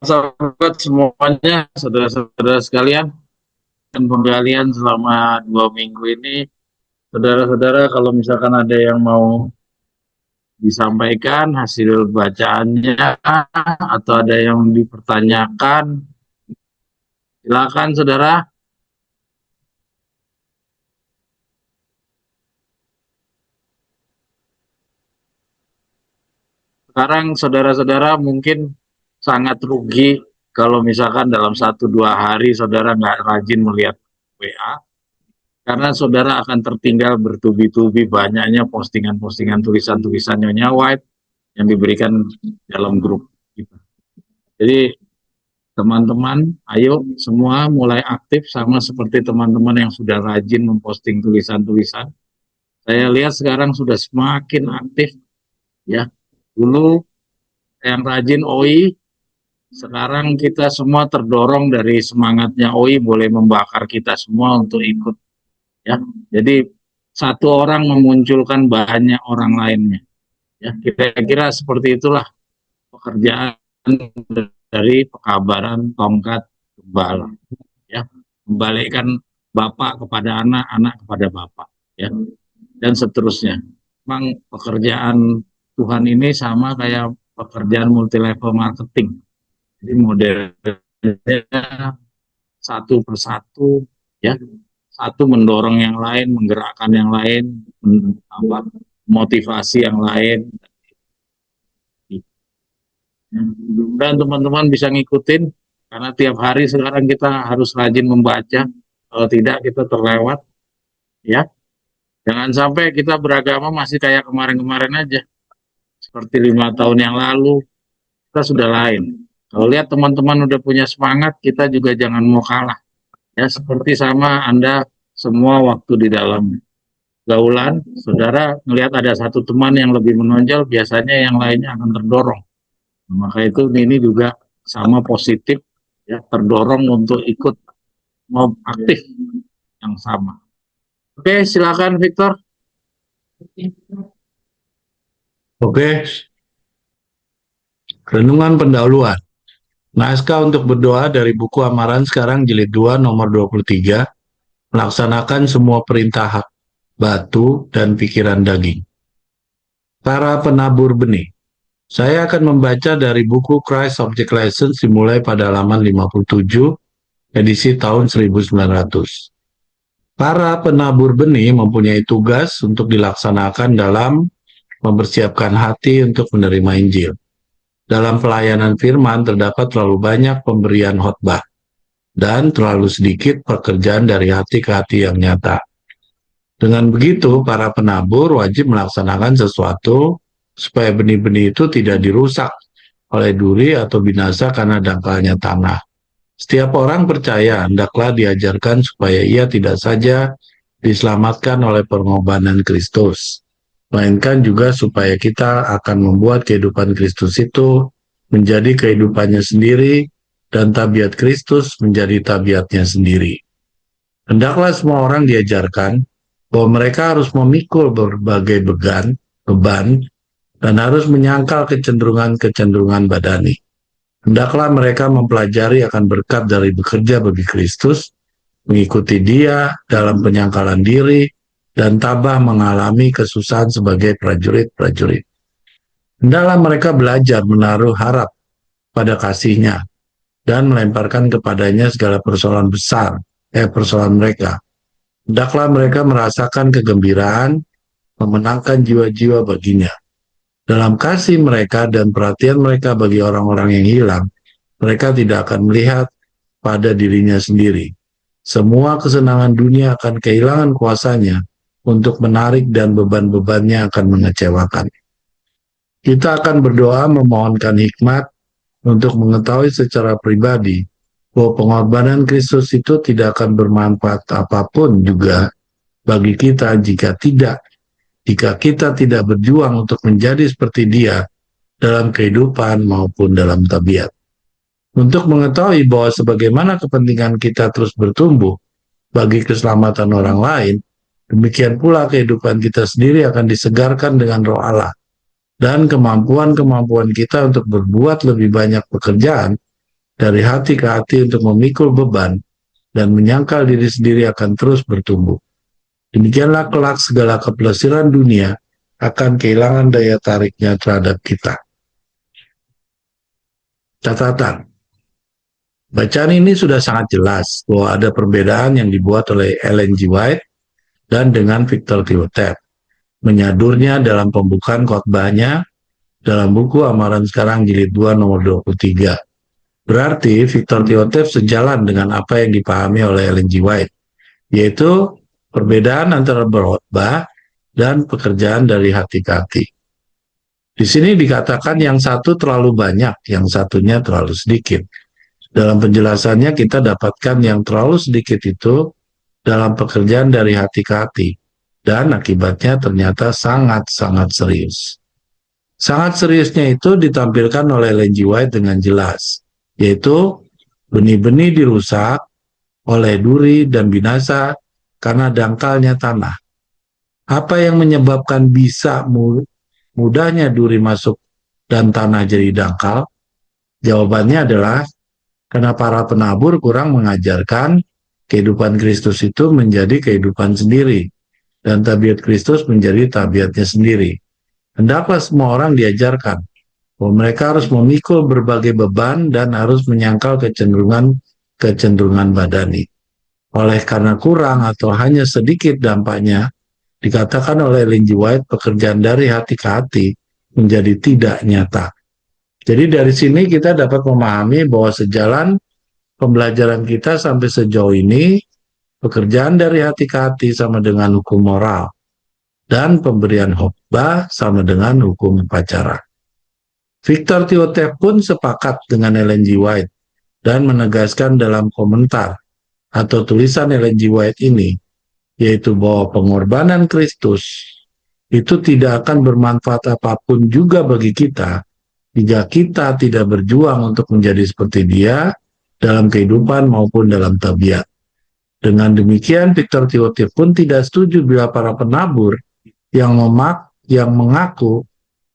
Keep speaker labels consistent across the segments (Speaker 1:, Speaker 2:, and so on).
Speaker 1: sahabat semuanya, saudara-saudara sekalian, dan penggalian selama 2 minggu ini, saudara-saudara kalau misalkan ada yang mau disampaikan hasil bacaannya atau ada yang dipertanyakan, silakan saudara. Sekarang saudara-saudara mungkin sangat rugi kalau misalkan dalam 1-2 hari saudara nggak rajin melihat WA, karena saudara akan tertinggal bertubi-tubi banyaknya postingan-postingan tulisan-tulisan Nyonya White yang diberikan dalam grup kita. Jadi teman-teman, ayo semua mulai aktif sama seperti teman-teman yang sudah rajin memposting tulisan-tulisan. Saya lihat sekarang sudah semakin aktif ya. Dulu yang rajin OI, sekarang kita semua terdorong dari semangatnya OI boleh membakar kita semua untuk ikut ya. Jadi satu orang memunculkan banyak orang lainnya. Ya, kira-kira seperti itulah pekerjaan dari pekabaran tongkat gembala, ya, membalikkan bapak kepada anak, anak kepada bapak, ya, dan seterusnya. Memang pekerjaan Tuhan ini sama kayak pekerjaan multi level marketing. Jadi modelnya satu persatu, ya, satu mendorong yang lain, menggerakkan yang lain, motivasi yang lain. Dan teman-teman bisa ngikutin, karena tiap hari sekarang kita harus rajin membaca, kalau tidak kita terlewat, ya. Jangan sampai kita beragama masih kayak kemarin-kemarin aja, seperti 5 tahun yang lalu, kita sudah lain. Kalau lihat teman-teman udah punya semangat, kita juga jangan mau kalah. Ya, seperti sama Anda semua waktu di dalam gaulan, saudara melihat ada satu teman yang lebih menonjol, biasanya yang lainnya akan terdorong. Maka itu ini juga sama positif, ya, terdorong untuk ikut mau aktif yang sama. Oke, silakan Victor.
Speaker 2: Oke, renungan pendahuluan. Naskah untuk berdoa dari buku Amaran sekarang jilid 2 nomor 23, melaksanakan semua perintah batu dan pikiran daging. Para penabur benih. Saya akan membaca dari buku Christ Object Lessons dimulai pada halaman 57, edisi tahun 1900. Para penabur benih mempunyai tugas untuk dilaksanakan dalam mempersiapkan hati untuk menerima Injil. Dalam pelayanan firman terdapat terlalu banyak pemberian khotbah dan terlalu sedikit pekerjaan dari hati ke hati yang nyata. Dengan begitu, para penabur wajib melaksanakan sesuatu supaya benih-benih itu tidak dirusak oleh duri atau binasa karena dangkalnya tanah. Setiap orang percaya hendaklah diajarkan supaya ia tidak saja diselamatkan oleh pengorbanan Kristus, melainkan juga supaya kita akan membuat kehidupan Kristus itu menjadi kehidupannya sendiri dan tabiat Kristus menjadi tabiatnya sendiri. Hendaklah semua orang diajarkan bahwa mereka harus memikul berbagai beban, dan harus menyangkal kecenderungan-kecenderungan badani. Hendaklah mereka mempelajari akan berkat dari bekerja bagi Kristus, mengikuti Dia dalam penyangkalan diri, dan tabah mengalami kesusahan sebagai prajurit-prajurit. Hendaklah mereka belajar menaruh harap pada kasih-Nya dan melemparkan kepadanya segala persoalan mereka. Hendaklah mereka merasakan kegembiraan, memenangkan jiwa-jiwa baginya. Dalam kasih mereka dan perhatian mereka bagi orang-orang yang hilang, mereka tidak akan melihat pada dirinya sendiri. Semua kesenangan dunia akan kehilangan kuasanya untuk menarik dan beban-bebannya akan mengecewakan. Kita akan berdoa memohonkan hikmat untuk mengetahui secara pribadi bahwa pengorbanan Kristus itu tidak akan bermanfaat apapun juga bagi kita jika kita tidak berjuang untuk menjadi seperti Dia dalam kehidupan maupun dalam tabiat. Untuk mengetahui bahwa sebagaimana kepentingan kita terus bertumbuh bagi keselamatan orang lain, demikian pula kehidupan kita sendiri akan disegarkan dengan Roh Allah, dan kemampuan-kemampuan kita untuk berbuat lebih banyak pekerjaan dari hati ke hati untuk memikul beban dan menyangkal diri sendiri akan terus bertumbuh. Demikianlah kelak segala kepelesiran dunia akan kehilangan daya tariknya terhadap kita. Catatan, bacaan ini sudah sangat jelas bahwa ada perbedaan yang dibuat oleh Ellen G. White dan dengan Victor Theotep. Menyadurnya dalam pembukaan khotbahnya dalam buku Amaran Sekarang Jilid 2 nomor 23. Berarti Victor Theotep sejalan dengan apa yang dipahami oleh Ellen G. White, yaitu perbedaan antara berkhotbah dan pekerjaan dari hati ke hati. Di sini dikatakan yang satu terlalu banyak, yang satunya terlalu sedikit. Dalam penjelasannya kita dapatkan yang terlalu sedikit itu dalam pekerjaan dari hati ke hati, dan akibatnya ternyata sangat-sangat serius. Sangat seriusnya itu ditampilkan oleh Ellen G. White dengan jelas, yaitu benih-benih dirusak oleh duri dan binasa karena dangkalnya tanah. Apa yang menyebabkan bisa mudahnya duri masuk dan tanah jadi dangkal? Jawabannya adalah karena para penabur kurang mengajarkan kehidupan Kristus itu menjadi kehidupan sendiri, dan tabiat Kristus menjadi tabiatnya sendiri. Hendaklah semua orang diajarkan bahwa mereka harus memikul berbagai beban dan harus menyangkal kecenderungan badani. Oleh karena kurang atau hanya sedikit dampaknya, dikatakan oleh Ellen G. White pekerjaan dari hati ke hati menjadi tidak nyata. Jadi dari sini kita dapat memahami bahwa sejalan pembelajaran kita sampai sejauh ini, pekerjaan dari hati ke hati sama dengan hukum moral, dan pemberian khotbah sama dengan hukum upacara. Victor Theotep pun sepakat dengan Ellen G. White dan menegaskan dalam komentar atau tulisan Ellen G. White ini, yaitu bahwa pengorbanan Kristus itu tidak akan bermanfaat apapun juga bagi kita jika kita tidak berjuang untuk menjadi seperti Dia dalam kehidupan maupun dalam tabiat. Dengan demikian, Victor Theotep pun tidak setuju bila para penabur yang mengaku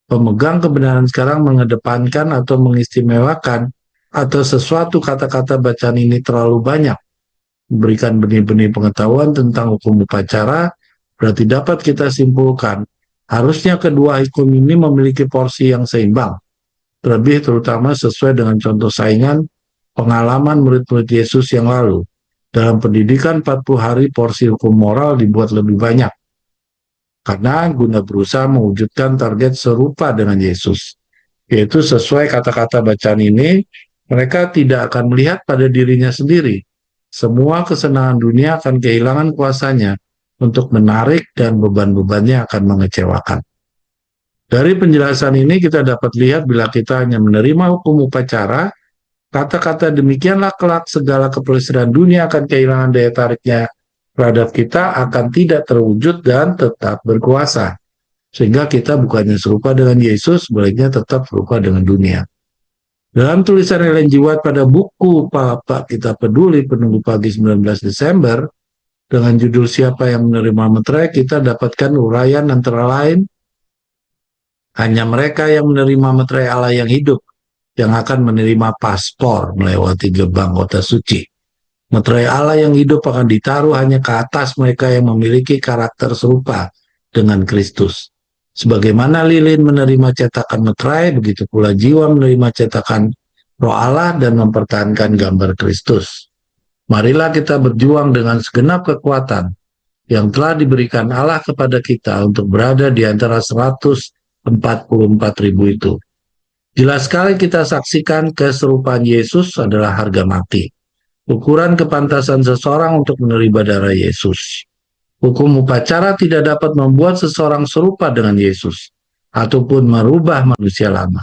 Speaker 2: pemegang kebenaran sekarang mengedepankan atau mengistimewakan atau sesuatu kata-kata bacaan ini terlalu banyak memberikan benih-benih pengetahuan tentang hukum upacara, berarti dapat kita simpulkan harusnya kedua hukum ini memiliki porsi yang seimbang, terlebih terutama sesuai dengan contoh saingan pengalaman murid-murid Yesus yang lalu. Dalam pendidikan 40 hari porsi hukum moral dibuat lebih banyak, karena guna berusaha mewujudkan target serupa dengan Yesus, yaitu sesuai kata-kata bacaan ini, mereka tidak akan melihat pada dirinya sendiri. Semua kesenangan dunia akan kehilangan kuasanya untuk menarik dan beban-bebannya akan mengecewakan. Dari penjelasan ini kita dapat lihat bila kita hanya menerima hukum upacara, kata-kata demikianlah kelak segala kepelesiran dunia akan kehilangan daya tariknya terhadap kita akan tidak terwujud dan tetap berkuasa. Sehingga kita bukannya serupa dengan Yesus, sebaliknya tetap serupa dengan dunia. Dalam tulisan Ellen G. White pada buku Bapak Kita Peduli Penunggu Pagi 19 Desember dengan judul Siapa yang Menerima Meterai, kita dapatkan uraian antara lain hanya mereka yang menerima meterai Allah yang hidup yang akan menerima paspor melewati gerbang kota suci. Meterai Allah yang hidup akan ditaruh hanya ke atas mereka yang memiliki karakter serupa dengan Kristus. Sebagaimana lilin menerima cetakan meterai, begitu pula jiwa menerima cetakan Roh Allah dan mempertahankan gambar Kristus. Marilah kita berjuang dengan segenap kekuatan yang telah diberikan Allah kepada kita untuk berada di antara 144.000 itu. Jelas sekali kita saksikan keserupaan Yesus adalah harga mati. Ukuran kepantasan seseorang untuk menerima darah Yesus. Hukum upacara tidak dapat membuat seseorang serupa dengan Yesus ataupun merubah manusia lama.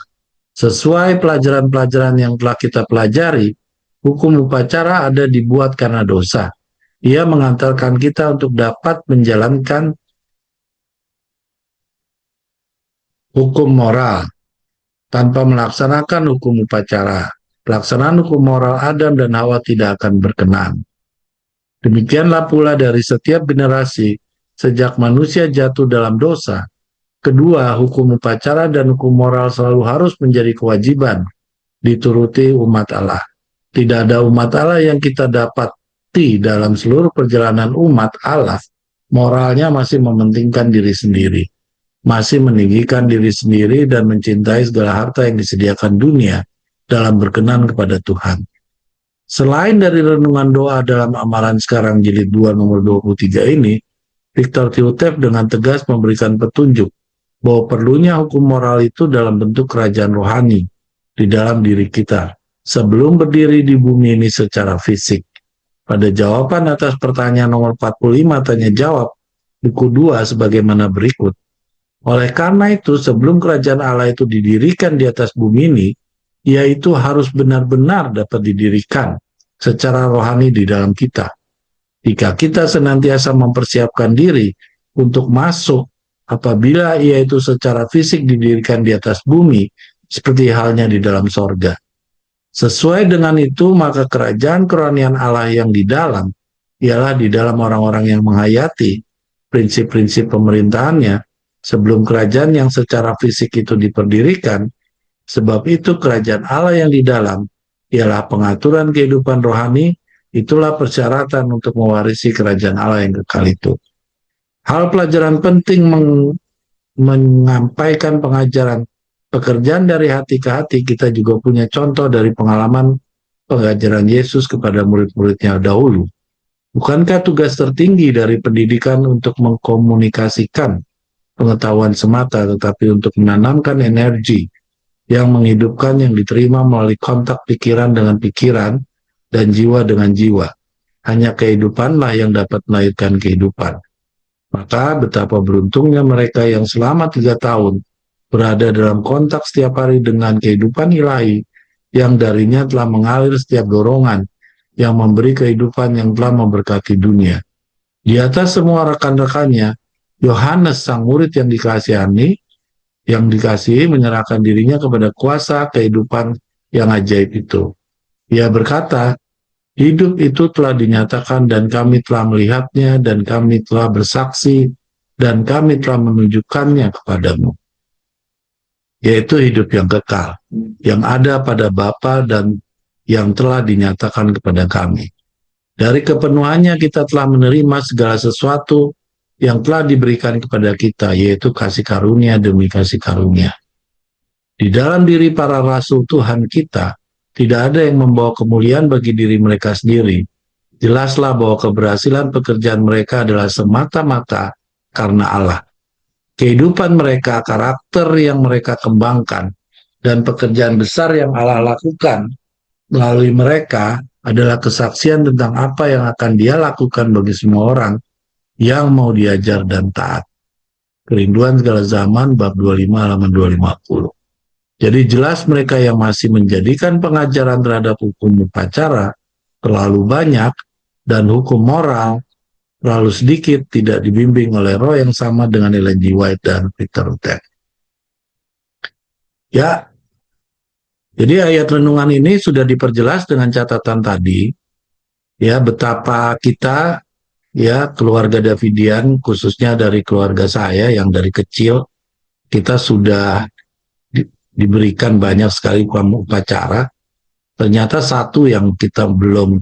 Speaker 2: Sesuai pelajaran-pelajaran yang telah kita pelajari, hukum upacara ada dibuat karena dosa. Ia mengantarkan kita untuk dapat menjalankan hukum moral tanpa melaksanakan hukum upacara. Pelaksanaan hukum moral Adam dan Hawa tidak akan berkenan. Demikianlah pula dari setiap generasi sejak manusia jatuh dalam dosa. Kedua, hukum upacara dan hukum moral selalu harus menjadi kewajiban dituruti umat Allah. Sebagaimana Tidak ada umat Allah yang kita dapati dalam seluruh perjalanan umat Allah, moralnya masih mementingkan diri sendiri, masih meninggikan diri sendiri dan mencintai segala harta yang disediakan dunia dalam berkenan kepada Tuhan. Selain dari renungan doa dalam amalan sekarang jilid 2 nomor 23 ini, Victor Teutev dengan tegas memberikan petunjuk bahwa perlunya hukum moral itu dalam bentuk kerajaan rohani di dalam diri kita sebelum berdiri di bumi ini secara fisik. Pada jawaban atas pertanyaan nomor 45 tanya jawab buku 2 sebagaimana berikut. Oleh karena itu, sebelum kerajaan Allah itu didirikan di atas bumi ini, yaitu harus benar-benar dapat didirikan secara rohani di dalam kita. Jika kita senantiasa mempersiapkan diri untuk masuk apabila ia itu secara fisik didirikan di atas bumi, seperti halnya di dalam sorga. Sesuai dengan itu, maka kerajaan kerohanian Allah yang di dalam, ialah di dalam orang-orang yang menghayati prinsip-prinsip pemerintahannya, sebelum kerajaan yang secara fisik itu diperdirikan. Sebab itu kerajaan Allah yang di dalam ialah pengaturan kehidupan rohani, itulah persyaratan untuk mewarisi kerajaan Allah yang kekal itu. Hal pelajaran penting menyampaikan pengajaran pekerjaan dari hati ke hati, kita juga punya contoh dari pengalaman pengajaran Yesus kepada murid-muridnya dahulu. Bukankah tugas tertinggi dari pendidikan untuk mengkomunikasikan pengetahuan semata, tetapi untuk menanamkan energi yang menghidupkan yang diterima melalui kontak pikiran dengan pikiran dan jiwa dengan jiwa. Hanya kehidupanlah yang dapat melahirkan kehidupan. Maka betapa beruntungnya mereka yang selama 3 tahun berada dalam kontak setiap hari dengan kehidupan ilahi yang darinya telah mengalir setiap dorongan yang memberi kehidupan yang telah memberkati dunia. Di atas semua rekan-rekannya, Yohanes sang murid yang dikasihi menyerahkan dirinya kepada kuasa kehidupan yang ajaib itu. Ia berkata, hidup itu telah dinyatakan dan kami telah melihatnya dan kami telah bersaksi dan kami telah menunjukkannya kepadamu. Yaitu hidup yang kekal, yang ada pada Bapa dan yang telah dinyatakan kepada kami. Dari kepenuhannya kita telah menerima segala sesuatu yang telah diberikan kepada kita, yaitu kasih karunia demi kasih karunia. Di dalam diri para rasul Tuhan kita, tidak ada yang membawa kemuliaan bagi diri mereka sendiri. Jelaslah bahwa keberhasilan pekerjaan mereka adalah semata-mata karena Allah. Kehidupan mereka, karakter yang mereka kembangkan, dan pekerjaan besar yang Allah lakukan melalui mereka adalah kesaksian tentang apa yang akan Dia lakukan bagi semua orang yang mau diajar dan taat. Kerinduan segala zaman, bab 25 halaman 250. Jadi jelas mereka yang masih menjadikan pengajaran terhadap hukum upacara terlalu banyak dan hukum moral terlalu sedikit, tidak dibimbing oleh roh yang sama dengan Ellen G. White dan Victor Teutev. Ya, jadi ayat renungan ini sudah diperjelas dengan catatan tadi, ya, betapa kita, ya, keluarga Davidian, khususnya dari keluarga saya yang dari kecil, kita sudah diberikan banyak sekali upacara. Ternyata satu yang kita belum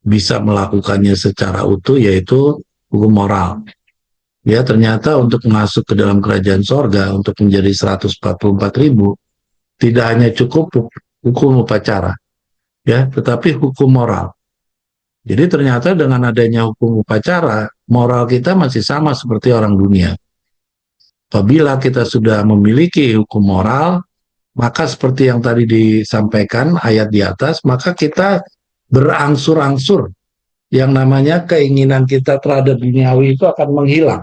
Speaker 2: bisa melakukannya secara utuh, yaitu hukum moral. Ya, ternyata untuk masuk ke dalam kerajaan sorga, untuk menjadi 144.000, tidak hanya cukup hukum upacara, ya, tetapi hukum moral. Jadi ternyata dengan adanya hukum upacara, moral kita masih sama seperti orang dunia. Apabila kita sudah memiliki hukum moral, maka seperti yang tadi disampaikan ayat di atas, maka kita berangsur-angsur. Yang namanya keinginan kita terhadap duniawi itu akan menghilang.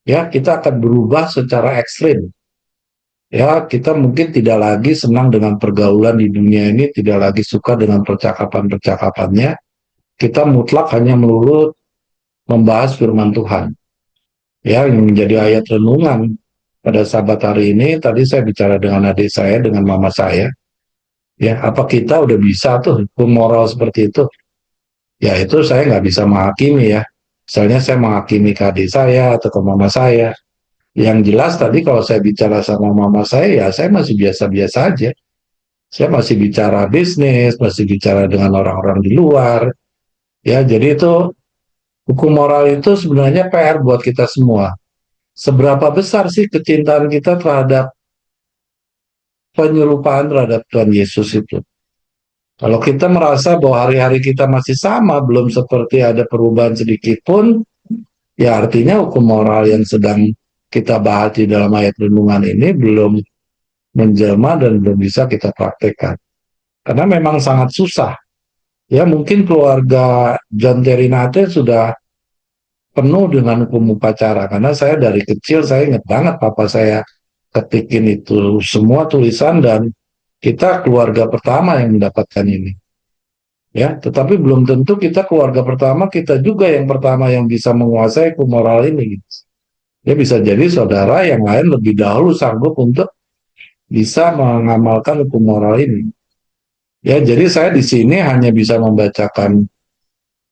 Speaker 2: Ya, kita akan berubah secara ekstrim. Ya, kita mungkin tidak lagi senang dengan pergaulan di dunia ini, tidak lagi suka dengan percakapan-percakapannya. Kita mutlak hanya melulu membahas firman Tuhan. Ya, yang menjadi ayat renungan pada Sabat hari ini, tadi saya bicara dengan adik saya, dengan mama saya. Ya, apa kita udah bisa tuh hukum moral seperti itu? Ya, itu saya nggak bisa menghakimi ya. Misalnya saya menghakimi ke adik saya atau ke mama saya. Yang jelas tadi kalau saya bicara sama mama saya, ya saya masih biasa-biasa aja. Saya masih bicara bisnis, masih bicara dengan orang-orang di luar. Ya, jadi itu hukum moral itu sebenarnya PR buat kita semua. Seberapa besar sih kecintaan kita terhadap penyerupaan terhadap Tuhan Yesus itu? Kalau kita merasa bahwa hari-hari kita masih sama, belum seperti ada perubahan sedikit pun, ya artinya hukum moral yang sedang kita bahas di dalam ayat renungan ini belum menjelma dan belum bisa kita praktekkan. Karena memang sangat susah. Ya mungkin keluarga John Terinate sudah penuh dengan hukum upacara. Karena saya dari kecil, saya ingat banget papa saya ketikin itu semua tulisan dan kita keluarga pertama yang mendapatkan ini. Ya, tetapi belum tentu kita keluarga pertama, kita juga yang pertama yang bisa menguasai hukum moral ini. Ya bisa jadi saudara yang lain lebih dahulu sanggup untuk bisa mengamalkan hukum moral ini. Ya, jadi saya di sini hanya bisa membacakan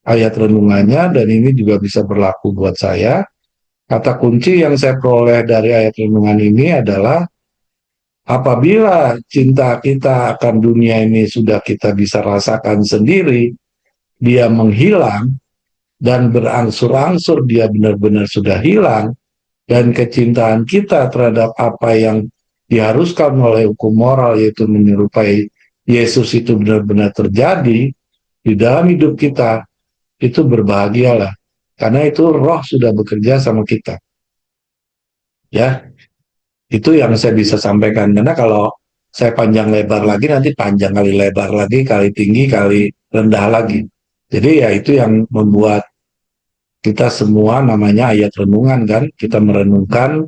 Speaker 2: ayat renungannya dan ini juga bisa berlaku buat saya. Kata kunci yang saya peroleh dari ayat renungan ini adalah apabila cinta kita akan dunia ini sudah kita bisa rasakan sendiri, dia menghilang dan berangsur-angsur dia benar-benar sudah hilang, dan kecintaan kita terhadap apa yang diharuskan oleh hukum moral yaitu menyerupai Yesus itu benar-benar terjadi di dalam hidup kita, itu berbahagialah. Karena itu roh sudah bekerja sama kita. Ya, itu yang saya bisa sampaikan. Karena kalau saya panjang lebar lagi, nanti panjang kali lebar lagi, kali tinggi, kali rendah lagi. Jadi ya itu yang membuat kita semua namanya ayat renungan kan. Kita merenungkan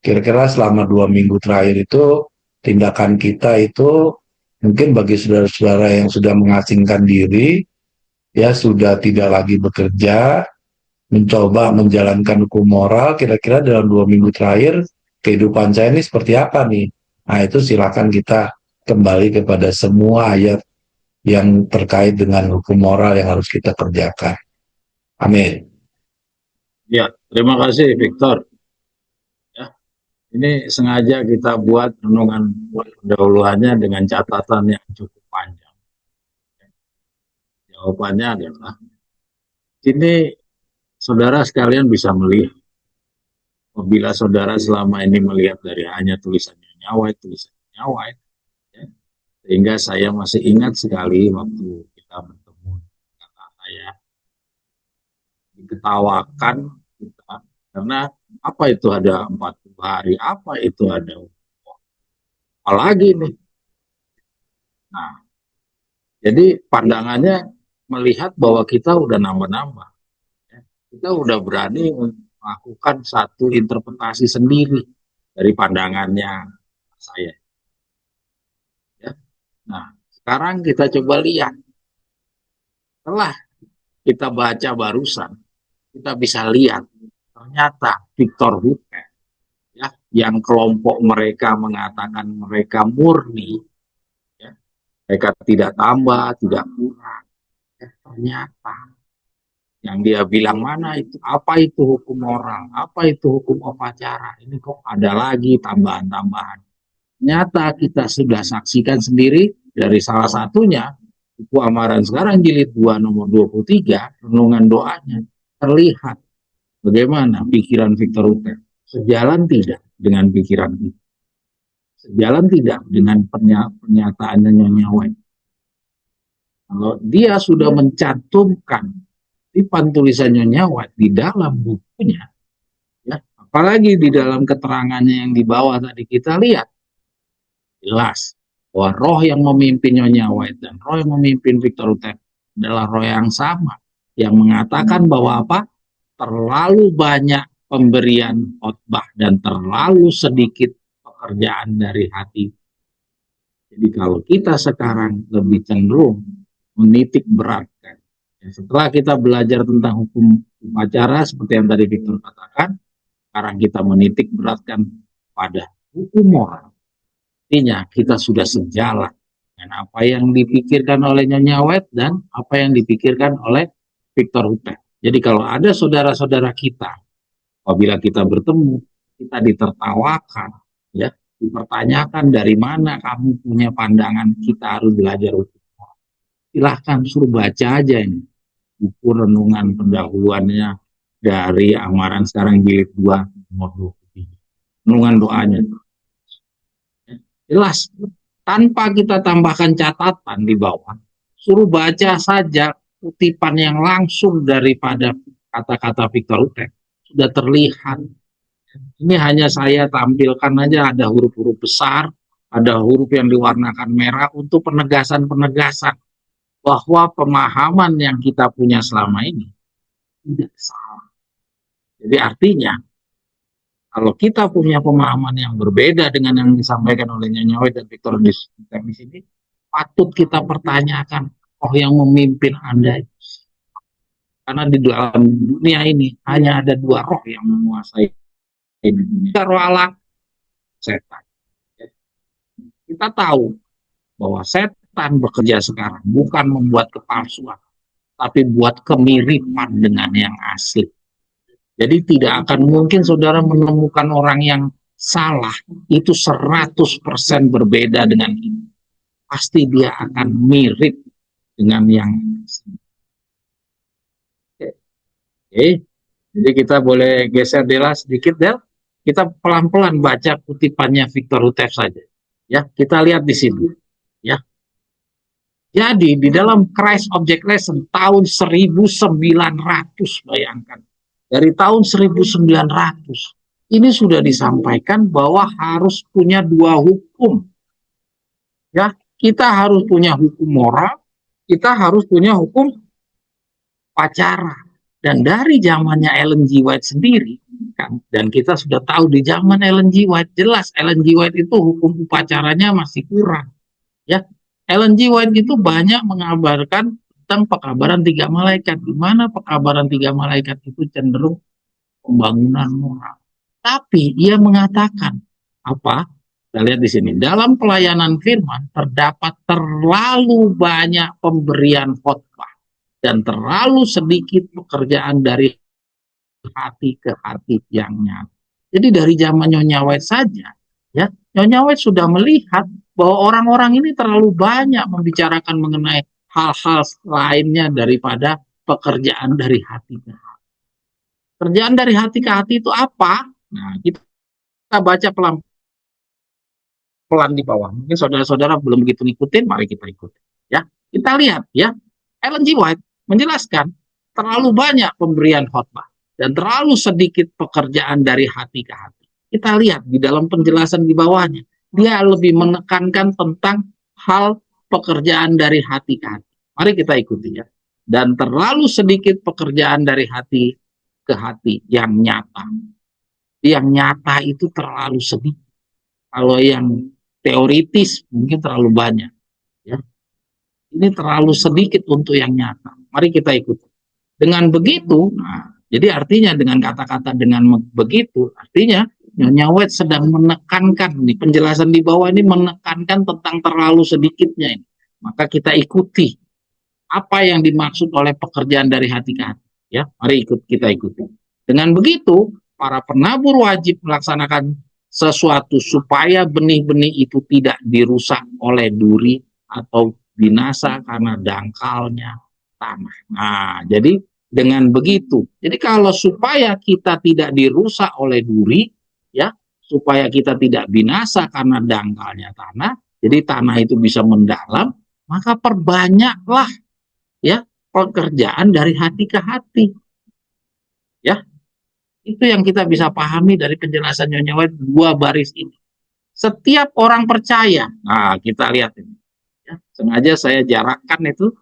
Speaker 2: kira-kira selama 2 minggu terakhir itu tindakan kita itu mungkin bagi saudara-saudara yang sudah mengasingkan diri, ya sudah tidak lagi bekerja, mencoba menjalankan hukum moral, kira-kira dalam 2 minggu terakhir kehidupan saya ini seperti apa nih? Nah itu silakan kita kembali kepada semua ayat yang terkait dengan hukum moral yang harus kita kerjakan. Amin.
Speaker 1: Ya, terima kasih Victor. Ya, ini sengaja kita buat renungan pendahuluannya dengan catatan yang cukup panjang. Jawabannya adalah, ini saudara sekalian bisa melihat, apabila saudara selama ini melihat dari hanya tulisannya nyawa, ya, sehingga saya masih ingat sekali waktu kita bertemu, kata saya diketawakan kita, karena apa itu ada 40 hari, apa itu ada apalagi nih. Nah, jadi pandangannya melihat bahwa kita udah nambah-nambah, ya. Kita udah berani melakukan satu interpretasi sendiri dari pandangannya saya. Ya. Nah, sekarang kita coba lihat, setelah kita baca barusan, kita bisa lihat ternyata Victor Hugo, ya, yang kelompok mereka mengatakan mereka murni, ya, mereka tidak tambah, tidak kurang. Ya, ternyata yang dia bilang mana itu, apa itu hukum moral, apa itu hukum upacara, ini kok ada lagi tambahan-tambahan. Nyata kita sudah saksikan sendiri dari salah satunya, buku Amaran sekarang jilid 2 nomor 23, renungan doanya, terlihat bagaimana pikiran Victor Hugo sejalan tidak dengan pikiran kita, sejalan tidak dengan pernyataannya Nyonya White. Kalau dia sudah mencantumkan di tulisan Nyonya White di dalam bukunya, ya, apalagi di dalam keterangannya yang di bawah tadi kita lihat, jelas bahwa roh yang memimpin Nyonya White dan roh yang memimpin Victor Hugo adalah roh yang sama, yang mengatakan bahwa apa? Terlalu banyak pemberian khotbah dan terlalu sedikit pekerjaan dari hati. Jadi kalau kita sekarang lebih cenderung menitik beratkan, ya, setelah kita belajar tentang hukum upacara seperti yang tadi Victor katakan, sekarang kita menitik beratkan pada hukum moral. Artinya kita sudah sejalan dengan apa yang dipikirkan oleh Nyonya White dan apa yang dipikirkan oleh Victor Hugo. Jadi kalau ada saudara-saudara kita, apabila kita bertemu, kita ditertawakan, ya, Dipertanyakan dari mana kamu punya pandangan kita harus belajar hukum. Silahkan suruh baca aja ini buku renungan pendahuluannya dari Amaran sekarang jilid 2 nomor 23. Renungan doanya. Jelas, tanpa kita tambahkan catatan di bawah, suruh baca saja kutipan yang langsung daripada kata-kata Victor Utek. Sudah terlihat. Ini hanya saya tampilkan aja, ada huruf-huruf besar, ada huruf yang diwarnakan merah untuk penegasan-penegasan bahwa pemahaman yang kita punya selama ini tidak salah. Jadi artinya, kalau kita punya pemahaman yang berbeda dengan yang disampaikan oleh Nyonya White dan Victor di sini, patut kita pertanyakan, oh yang memimpin Anda itu. Karena di dalam dunia ini hanya ada dua roh yang menguasai dunia. Roh Allah, setan. Kita tahu bahwa setan bekerja sekarang bukan membuat kepalsuan, tapi buat kemiripan dengan yang asli. Jadi tidak akan mungkin saudara menemukan orang yang salah itu 100% berbeda dengan ini. Pasti dia akan mirip dengan yang asli. Oke. Jadi kita boleh geser Dela sedikit, Del. Kita pelan-pelan baca kutipannya Victor Hutef saja. Ya, kita lihat di sini. Ya. Jadi di dalam Christ Object Lesson tahun 1900, bayangkan. Dari tahun 1900 ini sudah disampaikan bahwa harus punya dua hukum. Ya, kita harus punya hukum moral, kita harus punya hukum pacara. Dan dari zamannya Ellen G. White sendiri, kan, dan kita sudah tahu di zaman Ellen G. White, jelas Ellen G. White itu hukum upacaranya masih kurang. Ya, Ellen G. White itu banyak mengabarkan tentang pekabaran tiga malaikat, di mana pekabaran tiga malaikat itu cenderung pembangunan moral. Tapi ia mengatakan apa? Kita lihat di sini. Dalam pelayanan firman terdapat terlalu banyak pemberian khotbah dan terlalu sedikit pekerjaan dari hati ke hati yang nyata. Jadi dari zaman Nyonya White saja, ya, Nyonya White sudah melihat bahwa orang-orang ini terlalu banyak membicarakan mengenai hal-hal lainnya daripada pekerjaan dari hati ke hati. Kerjaan dari hati ke hati itu apa? Nah, kita baca pelan-pelan di bawah. Mungkin saudara-saudara belum begitu ngikutin, mari kita ikuti. Ya, kita lihat ya. Ellen G. White menjelaskan terlalu banyak pemberian khotbah dan terlalu sedikit pekerjaan dari hati ke hati. Kita lihat di dalam penjelasan di bawahnya, dia lebih menekankan tentang hal pekerjaan dari hati ke hati. Mari kita ikuti ya. Dan terlalu sedikit pekerjaan dari hati ke hati yang nyata. Yang nyata itu terlalu sedikit. Kalau yang teoritis mungkin terlalu banyak. Ya. Ini terlalu sedikit untuk yang nyata. Mari kita ikuti. Dengan begitu, nah, jadi artinya dengan kata-kata dengan begitu, artinya Nyonya White sedang menekankan, nih, penjelasan di bawah ini menekankan tentang terlalu sedikitnya ini. Maka kita ikuti apa yang dimaksud oleh pekerjaan dari hati ke hati. Ya, mari kita ikuti. Dengan begitu, para penabur wajib melaksanakan sesuatu supaya benih-benih itu tidak dirusak oleh duri atau binasa karena dangkalnya tanah. Nah, jadi dengan begitu, jadi kalau supaya kita tidak dirusak oleh duri, ya, supaya kita tidak binasa karena dangkalnya tanah, jadi tanah itu bisa mendalam, maka perbanyaklah ya pekerjaan dari hati ke hati. Ya, itu yang kita bisa pahami dari penjelasan Nyonya White dua baris ini. Setiap orang percaya, nah kita lihat ini. Ya, sengaja saya jarakkan itu.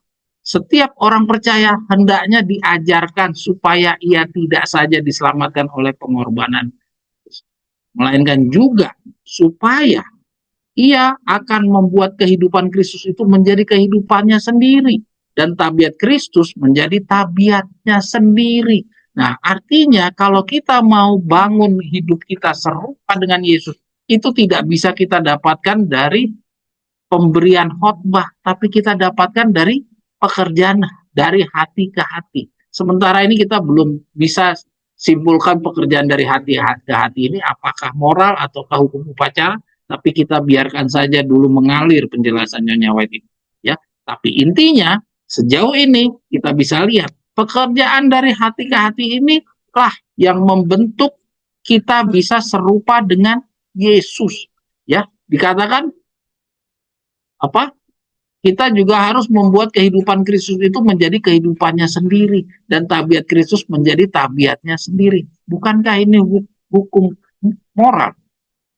Speaker 1: Setiap orang percaya hendaknya diajarkan supaya ia tidak saja diselamatkan oleh pengorbanan, melainkan juga supaya ia akan membuat kehidupan Kristus itu menjadi kehidupannya sendiri. Dan tabiat Kristus menjadi tabiatnya sendiri. Nah, artinya kalau kita mau bangun hidup kita serupa dengan Yesus, itu tidak bisa kita dapatkan dari pemberian khotbah, tapi kita dapatkan dari pekerjaan dari hati ke hati. Sementara ini kita belum bisa simpulkan pekerjaan dari hati ke hati ini apakah moral ataukah hukum upacara, tapi kita biarkan saja dulu mengalir penjelasan Nyonya White itu, ya. Tapi intinya sejauh ini kita bisa lihat pekerjaan dari hati ke hati ini lah yang membentuk kita bisa serupa dengan Yesus, ya. Dikatakan apa? Kita juga harus membuat kehidupan Kristus itu menjadi kehidupannya sendiri dan tabiat Kristus menjadi tabiatnya sendiri. Bukankah ini hukum moral?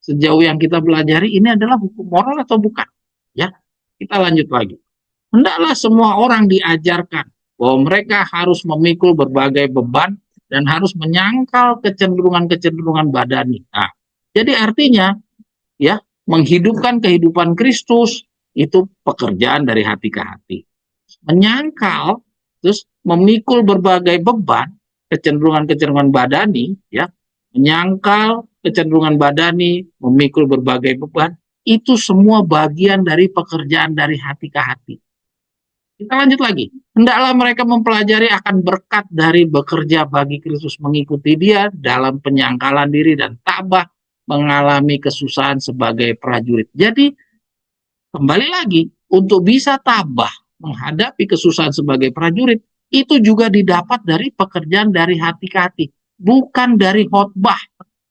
Speaker 1: Sejauh yang kita pelajari ini adalah hukum moral atau bukan? Ya, kita lanjut lagi. Hendaklah semua orang diajarkan bahwa mereka harus memikul berbagai beban dan harus menyangkal kecenderungan-kecenderungan badani. Nah, jadi artinya ya, menghidupkan kehidupan Kristus itu pekerjaan dari hati ke hati. Menyangkal, terus memikul berbagai beban, kecenderungan-kecenderungan badani, ya, menyangkal kecenderungan badani, memikul berbagai beban, itu semua bagian dari pekerjaan dari hati ke hati. Kita lanjut lagi. Hendaklah mereka mempelajari akan berkat dari bekerja bagi Kristus, mengikuti Dia dalam penyangkalan diri dan tabah mengalami kesusahan sebagai prajurit. Jadi kembali lagi, untuk bisa tabah menghadapi kesusahan sebagai prajurit, itu juga didapat dari pekerjaan dari hati ke hati, bukan dari khotbah.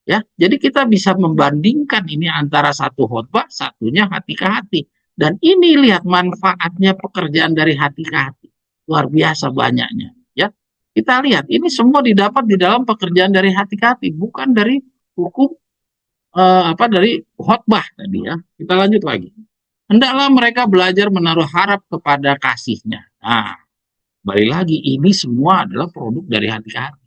Speaker 1: Ya, jadi kita bisa membandingkan ini antara satu khotbah, satunya hati ke hati. Dan ini lihat manfaatnya pekerjaan dari hati ke hati. Luar biasa banyaknya. Ya, kita lihat ini semua didapat di dalam pekerjaan dari hati ke hati, bukan dari hukum dari khotbah tadi ya. Kita lanjut lagi. Hendaklah mereka belajar menaruh harap kepada kasihnya. Nah, balik lagi, ini semua adalah produk dari hati ke hati.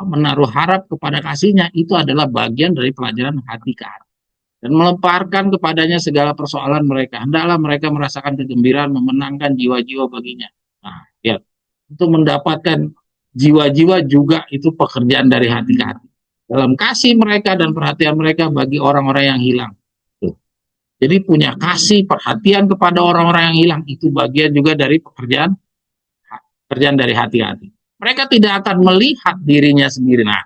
Speaker 1: Menaruh harap kepada kasihnya itu adalah bagian dari pelajaran hati ke hati. Dan melemparkan kepadanya segala persoalan mereka. Hendaklah mereka merasakan kegembiraan, memenangkan jiwa-jiwa baginya. Nah, ya, untuk mendapatkan jiwa-jiwa juga itu pekerjaan dari hati ke hati. Dalam kasih mereka dan perhatian mereka bagi orang-orang yang hilang. Jadi punya kasih, perhatian kepada orang-orang yang hilang, itu bagian juga dari pekerjaan dari hati-hati. Mereka tidak akan melihat dirinya sendiri. Nah,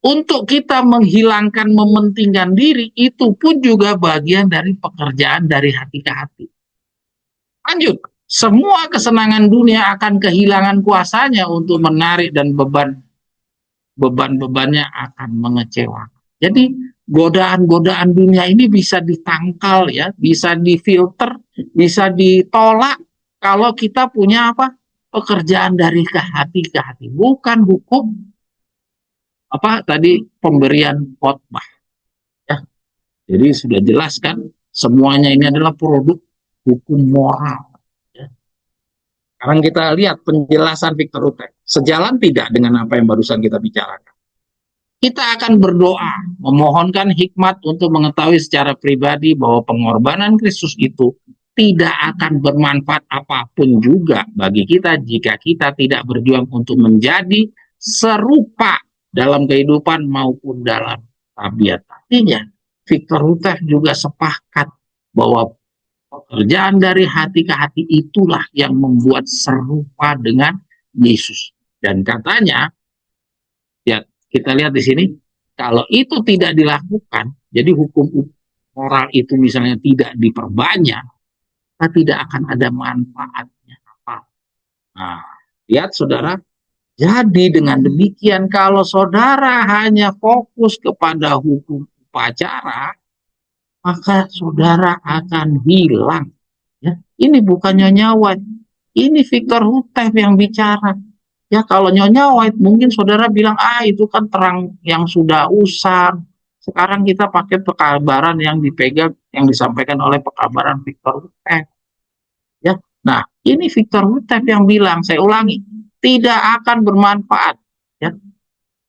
Speaker 1: untuk kita menghilangkan, mementingkan diri, itu pun juga bagian dari pekerjaan dari hati ke hati. Lanjut, semua kesenangan dunia akan kehilangan kuasanya untuk menarik dan beban-bebannya akan mengecewakan. Jadi godaan-godaan dunia ini bisa ditangkal ya, bisa difilter, bisa ditolak kalau kita punya apa? Pekerjaan dari ke hati, bukan hukum pemberian khotbah. Ya. Jadi sudah jelas kan semuanya ini adalah produk hukum moral. Ya. Sekarang kita lihat penjelasan Victor Utek. Sejalan tidak dengan apa yang barusan kita bicarakan. Kita akan berdoa, memohonkan hikmat untuk mengetahui secara pribadi bahwa pengorbanan Kristus itu tidak akan bermanfaat apapun juga bagi kita jika kita tidak berjuang untuk menjadi serupa dalam kehidupan maupun dalam tabiat. Artinya, Victor Utek juga sepakat bahwa pekerjaan dari hati ke hati itulah yang membuat serupa dengan Yesus. Dan katanya, ya, kita lihat di sini, kalau itu tidak dilakukan, jadi hukum moral itu misalnya tidak diperbanyak, maka tidak akan ada manfaatnya apa. Nah, lihat saudara, jadi dengan demikian kalau saudara hanya fokus kepada hukum upacara, maka saudara akan hilang. Ya, ini bukan Nyonya White, ini Victor Utek yang bicara. Ya kalau Nyonya White mungkin saudara bilang, itu kan terang yang sudah usang. Sekarang kita pakai pekabaran yang dipegang, yang disampaikan oleh pekabaran Victor Utek. Ya, nah ini Victor Utek yang bilang, saya ulangi, tidak akan bermanfaat. Ya,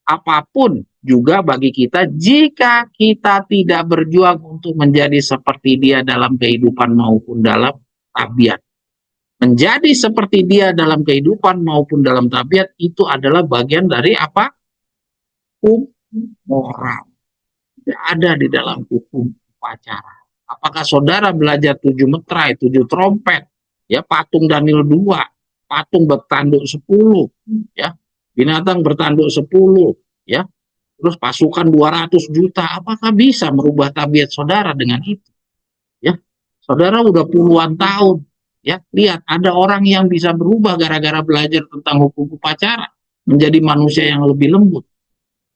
Speaker 1: apapun juga bagi kita jika kita tidak berjuang untuk menjadi seperti dia dalam kehidupan maupun dalam tabiat. Menjadi seperti dia dalam kehidupan maupun dalam tabiat itu adalah bagian dari apa? Hukum moral. Tidak ada di dalam hukum upacara. Apakah saudara belajar 7 metrai, 7 trompet, ya, patung Daniel 2, patung bertanduk 10, ya, binatang bertanduk 10, ya, terus pasukan 200 juta, apakah bisa merubah tabiat saudara dengan itu? Ya, saudara udah puluhan tahun, ya, lihat ada orang yang bisa berubah gara-gara belajar tentang hukum upacara menjadi manusia yang lebih lembut.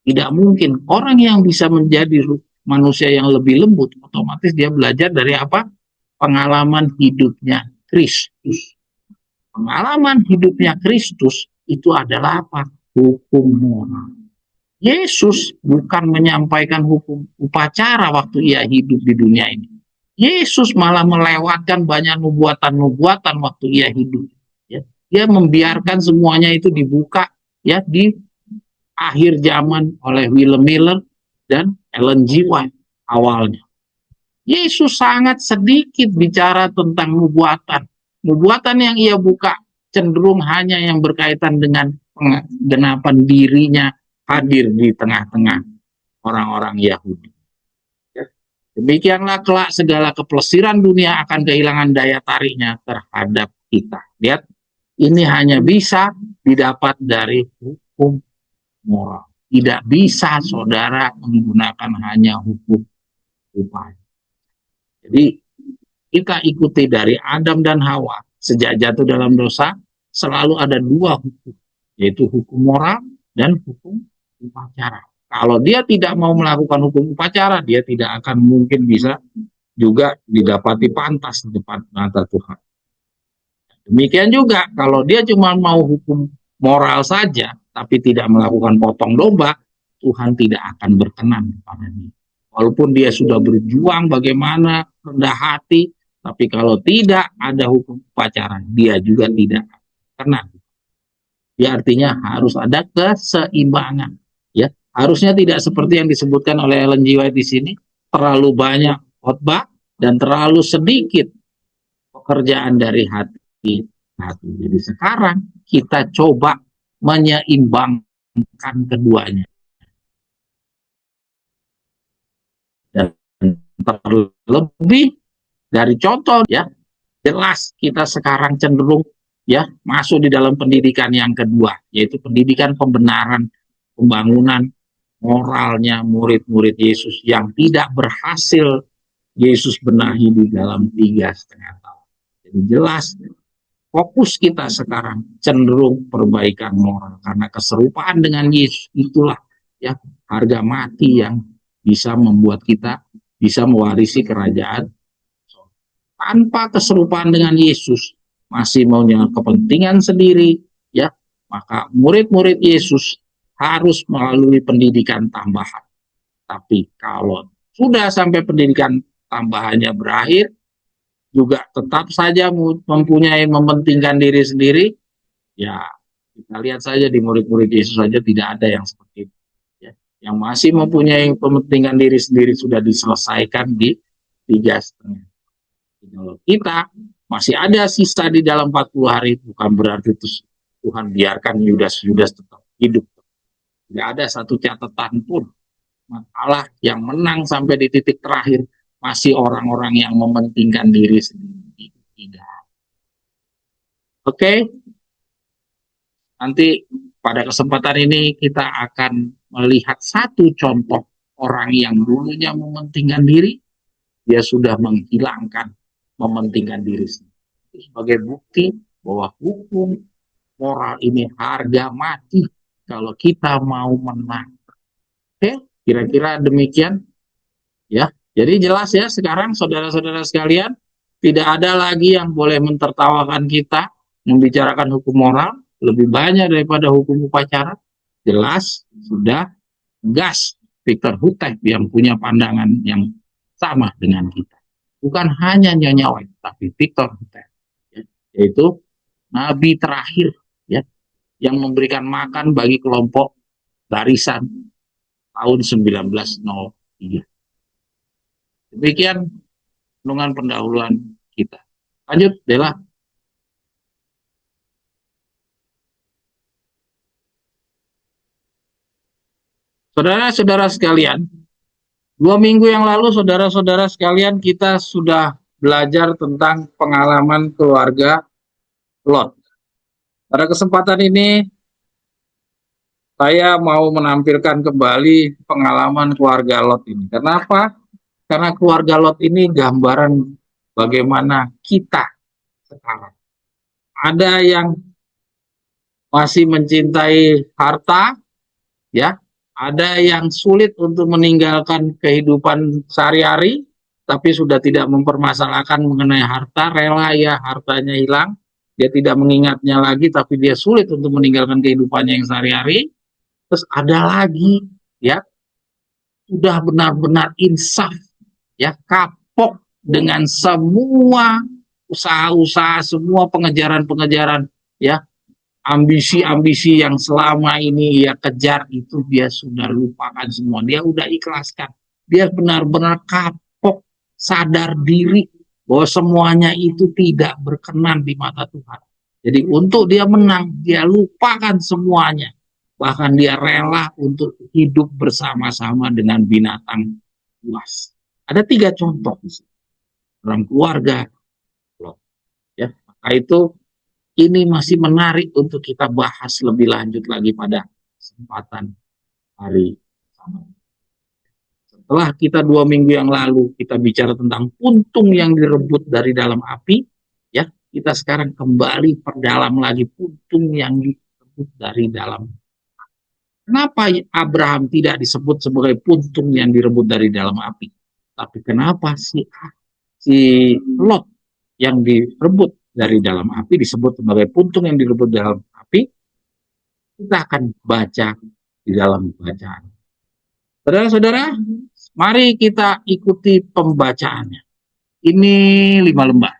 Speaker 1: Tidak mungkin orang yang bisa menjadi manusia yang lebih lembut, otomatis dia belajar dari apa? Pengalaman hidupnya Kristus. Pengalaman hidupnya Kristus itu adalah apa? Hukum moral. Yesus bukan menyampaikan hukum upacara waktu ia hidup di dunia ini. Yesus malah melewatkan banyak nubuatan-nubuatan waktu ia hidup. Ya. Dia membiarkan semuanya itu dibuka ya di akhir zaman oleh William Miller dan Ellen G. White awalnya. Yesus sangat sedikit bicara tentang nubuatan. Nubuatan yang ia buka cenderung hanya yang berkaitan dengan penggenapan dirinya hadir di tengah-tengah orang-orang Yahudi. Demikianlah kelak segala keplesiran dunia akan kehilangan daya tariknya terhadap kita. Lihat, ini hanya bisa didapat dari hukum moral. Tidak bisa saudara menggunakan hanya hukum upaya. Jadi kita ikuti dari Adam dan Hawa sejak jatuh dalam dosa selalu ada dua hukum, yaitu hukum moral dan hukum upacara. Kalau dia tidak mau melakukan hukum upacara, dia tidak akan mungkin bisa juga didapati pantas di depan mata Tuhan. Demikian juga kalau dia cuma mau hukum moral saja, tapi tidak melakukan potong domba, Tuhan tidak akan berkenan kepada dia. Walaupun dia sudah berjuang bagaimana rendah hati, tapi kalau tidak ada hukum upacara, dia juga tidak kena. Ya, artinya harus ada keseimbangan. Ya, harusnya tidak seperti yang disebutkan oleh Ellen G. White di sini, terlalu banyak khotbah dan terlalu sedikit pekerjaan dari hati. Jadi sekarang kita coba menyeimbangkan keduanya. Dan terlebih dari contoh ya, jelas kita sekarang cenderung ya masuk di dalam pendidikan yang kedua, yaitu pendidikan pembenaran, pembangunan moralnya murid-murid Yesus yang tidak berhasil Yesus benahi di dalam 3,5 tahun. Jadi jelas fokus kita sekarang cenderung perbaikan moral karena keserupaan dengan Yesus itulah ya harga mati yang bisa membuat kita bisa mewarisi kerajaan. Tanpa keserupaan dengan Yesus masih maunya kepentingan sendiri ya, maka murid-murid Yesus harus melalui pendidikan tambahan. Tapi kalau sudah sampai pendidikan tambahannya berakhir, juga tetap saja mempunyai mementingkan diri sendiri, ya kita lihat saja di murid-murid Yesus saja tidak ada yang seperti itu. Ya. Yang masih mempunyai kepentingan diri sendiri sudah diselesaikan di 3,5. Kalau kita masih ada sisa di dalam 40 hari, bukan berarti itu Tuhan biarkan Yudas tetap hidup. Tidak ada satu catatan pun. Allah yang menang sampai di titik terakhir masih orang-orang yang mementingkan diri sendiri. Tidak. Oke. Nanti pada kesempatan ini kita akan melihat satu contoh orang yang dulunya mementingkan diri, dia sudah menghilangkan mementingkan diri sendiri. Sebagai bukti bahwa hukum moral ini harga mati kalau kita mau menang. Oke, kira-kira demikian ya. Jadi jelas ya sekarang saudara-saudara sekalian, tidak ada lagi yang boleh mentertawakan kita membicarakan hukum moral lebih banyak daripada hukum upacara. Jelas sudah gas Victor Houteff yang punya pandangan yang sama dengan kita. Bukan hanya Nyonya White, tapi Victor Houteff, ya, yaitu nabi terakhir ya, yang memberikan makan bagi kelompok barisan tahun 1903. Demikian renungan pendahuluan kita. Lanjut, Dela. Saudara-saudara sekalian, 2 minggu yang lalu saudara-saudara sekalian kita sudah belajar tentang pengalaman keluarga Lot. Pada kesempatan ini Saya mau menampilkan kembali pengalaman keluarga Lot ini. Kenapa? Karena keluarga Lot ini gambaran bagaimana kita sekarang. Ada yang masih mencintai harta, ya. Ada yang sulit untuk meninggalkan kehidupan sehari-hari, tapi sudah tidak mempermasalahkan mengenai harta, rela ya hartanya hilang, dia tidak mengingatnya lagi, tapi dia sulit untuk meninggalkan kehidupannya yang sehari-hari. Terus ada lagi, ya, sudah benar-benar insaf, ya, kapok dengan semua usaha-usaha, semua pengejaran-pengejaran, ya, ambisi-ambisi yang selama ini ia kejar itu dia sudah lupakan semua, dia udah ikhlaskan, dia benar-benar kapok, sadar diri bahwa semuanya itu tidak berkenan di mata Tuhan. Jadi untuk dia menang, dia lupakan semuanya, bahkan dia rela untuk hidup bersama-sama dengan binatang buas. Ada 3 contoh dalam keluarga Lot, ya. Maka itu ini masih menarik untuk kita bahas lebih lanjut lagi pada kesempatan hari sama. Setelah kita 2 minggu yang lalu kita bicara tentang puntung yang direbut dari dalam api, ya, kita sekarang kembali perdalam lagi puntung yang direbut dari dalam. Kenapa Abraham tidak disebut sebagai puntung yang direbut dari dalam api? Tapi kenapa si Lot yang direbut dari dalam api disebut sebagai puntung yang direbut dalam api? Kita akan baca di dalam bacaan. Saudara-saudara, mari kita ikuti pembacaannya. Ini 5 lembar.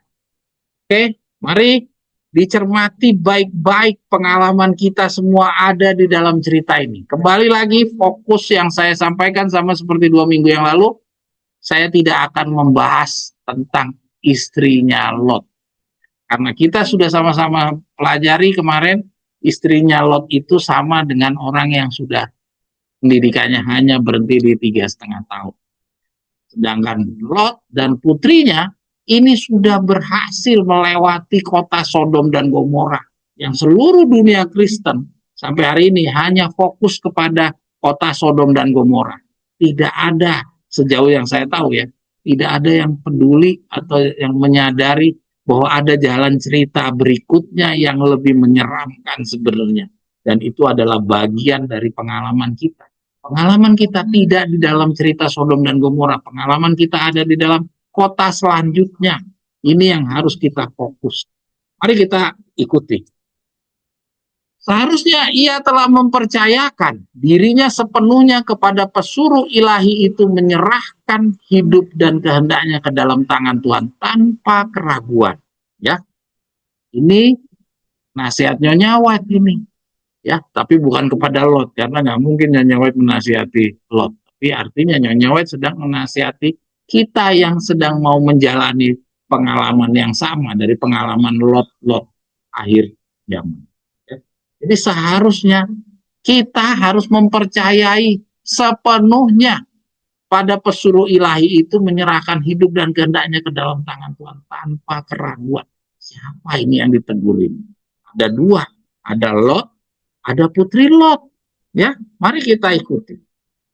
Speaker 1: Oke, mari dicermati baik-baik, pengalaman kita semua ada di dalam cerita ini. Kembali lagi, fokus yang saya sampaikan sama seperti 2 minggu yang lalu, saya tidak akan membahas tentang istrinya Lot. Karena kita sudah sama-sama pelajari kemarin, istrinya Lot itu sama dengan orang yang sudah pendidikannya hanya berhenti di 3,5 tahun. Sedangkan Lot dan putrinya ini sudah berhasil melewati kota Sodom dan Gomora, yang seluruh dunia Kristen sampai hari ini hanya fokus kepada kota Sodom dan Gomora. Tidak ada, sejauh yang saya tahu ya, tidak ada yang peduli atau yang menyadari bahwa ada jalan cerita berikutnya yang lebih menyeramkan sebenarnya. Dan itu adalah bagian dari pengalaman kita. Pengalaman kita tidak di dalam cerita Sodom dan Gomora. Pengalaman kita ada di dalam kota selanjutnya. Ini yang harus kita fokus. Mari kita ikuti. Seharusnya ia telah mempercayakan dirinya sepenuhnya kepada pesuruh ilahi itu, menyerahkan hidup dan kehendaknya ke dalam tangan Tuhan tanpa keraguan. Ya, ini nasihat Nyonya White ini. Ya, tapi bukan kepada Lot, karena nggak mungkin Nyonya White menasihati Lot. Tapi artinya Nyonya White sedang menasihati kita yang sedang mau menjalani pengalaman yang sama dari pengalaman Lot akhir zaman. Ya. Jadi seharusnya kita harus mempercayai sepenuhnya pada pesuruh ilahi itu, menyerahkan hidup dan kehendaknya ke dalam tangan Tuhan tanpa keraguan. Siapa ini yang ditegur ini? Ada 2, ada Lot, ada putri Lot, ya, mari kita ikuti.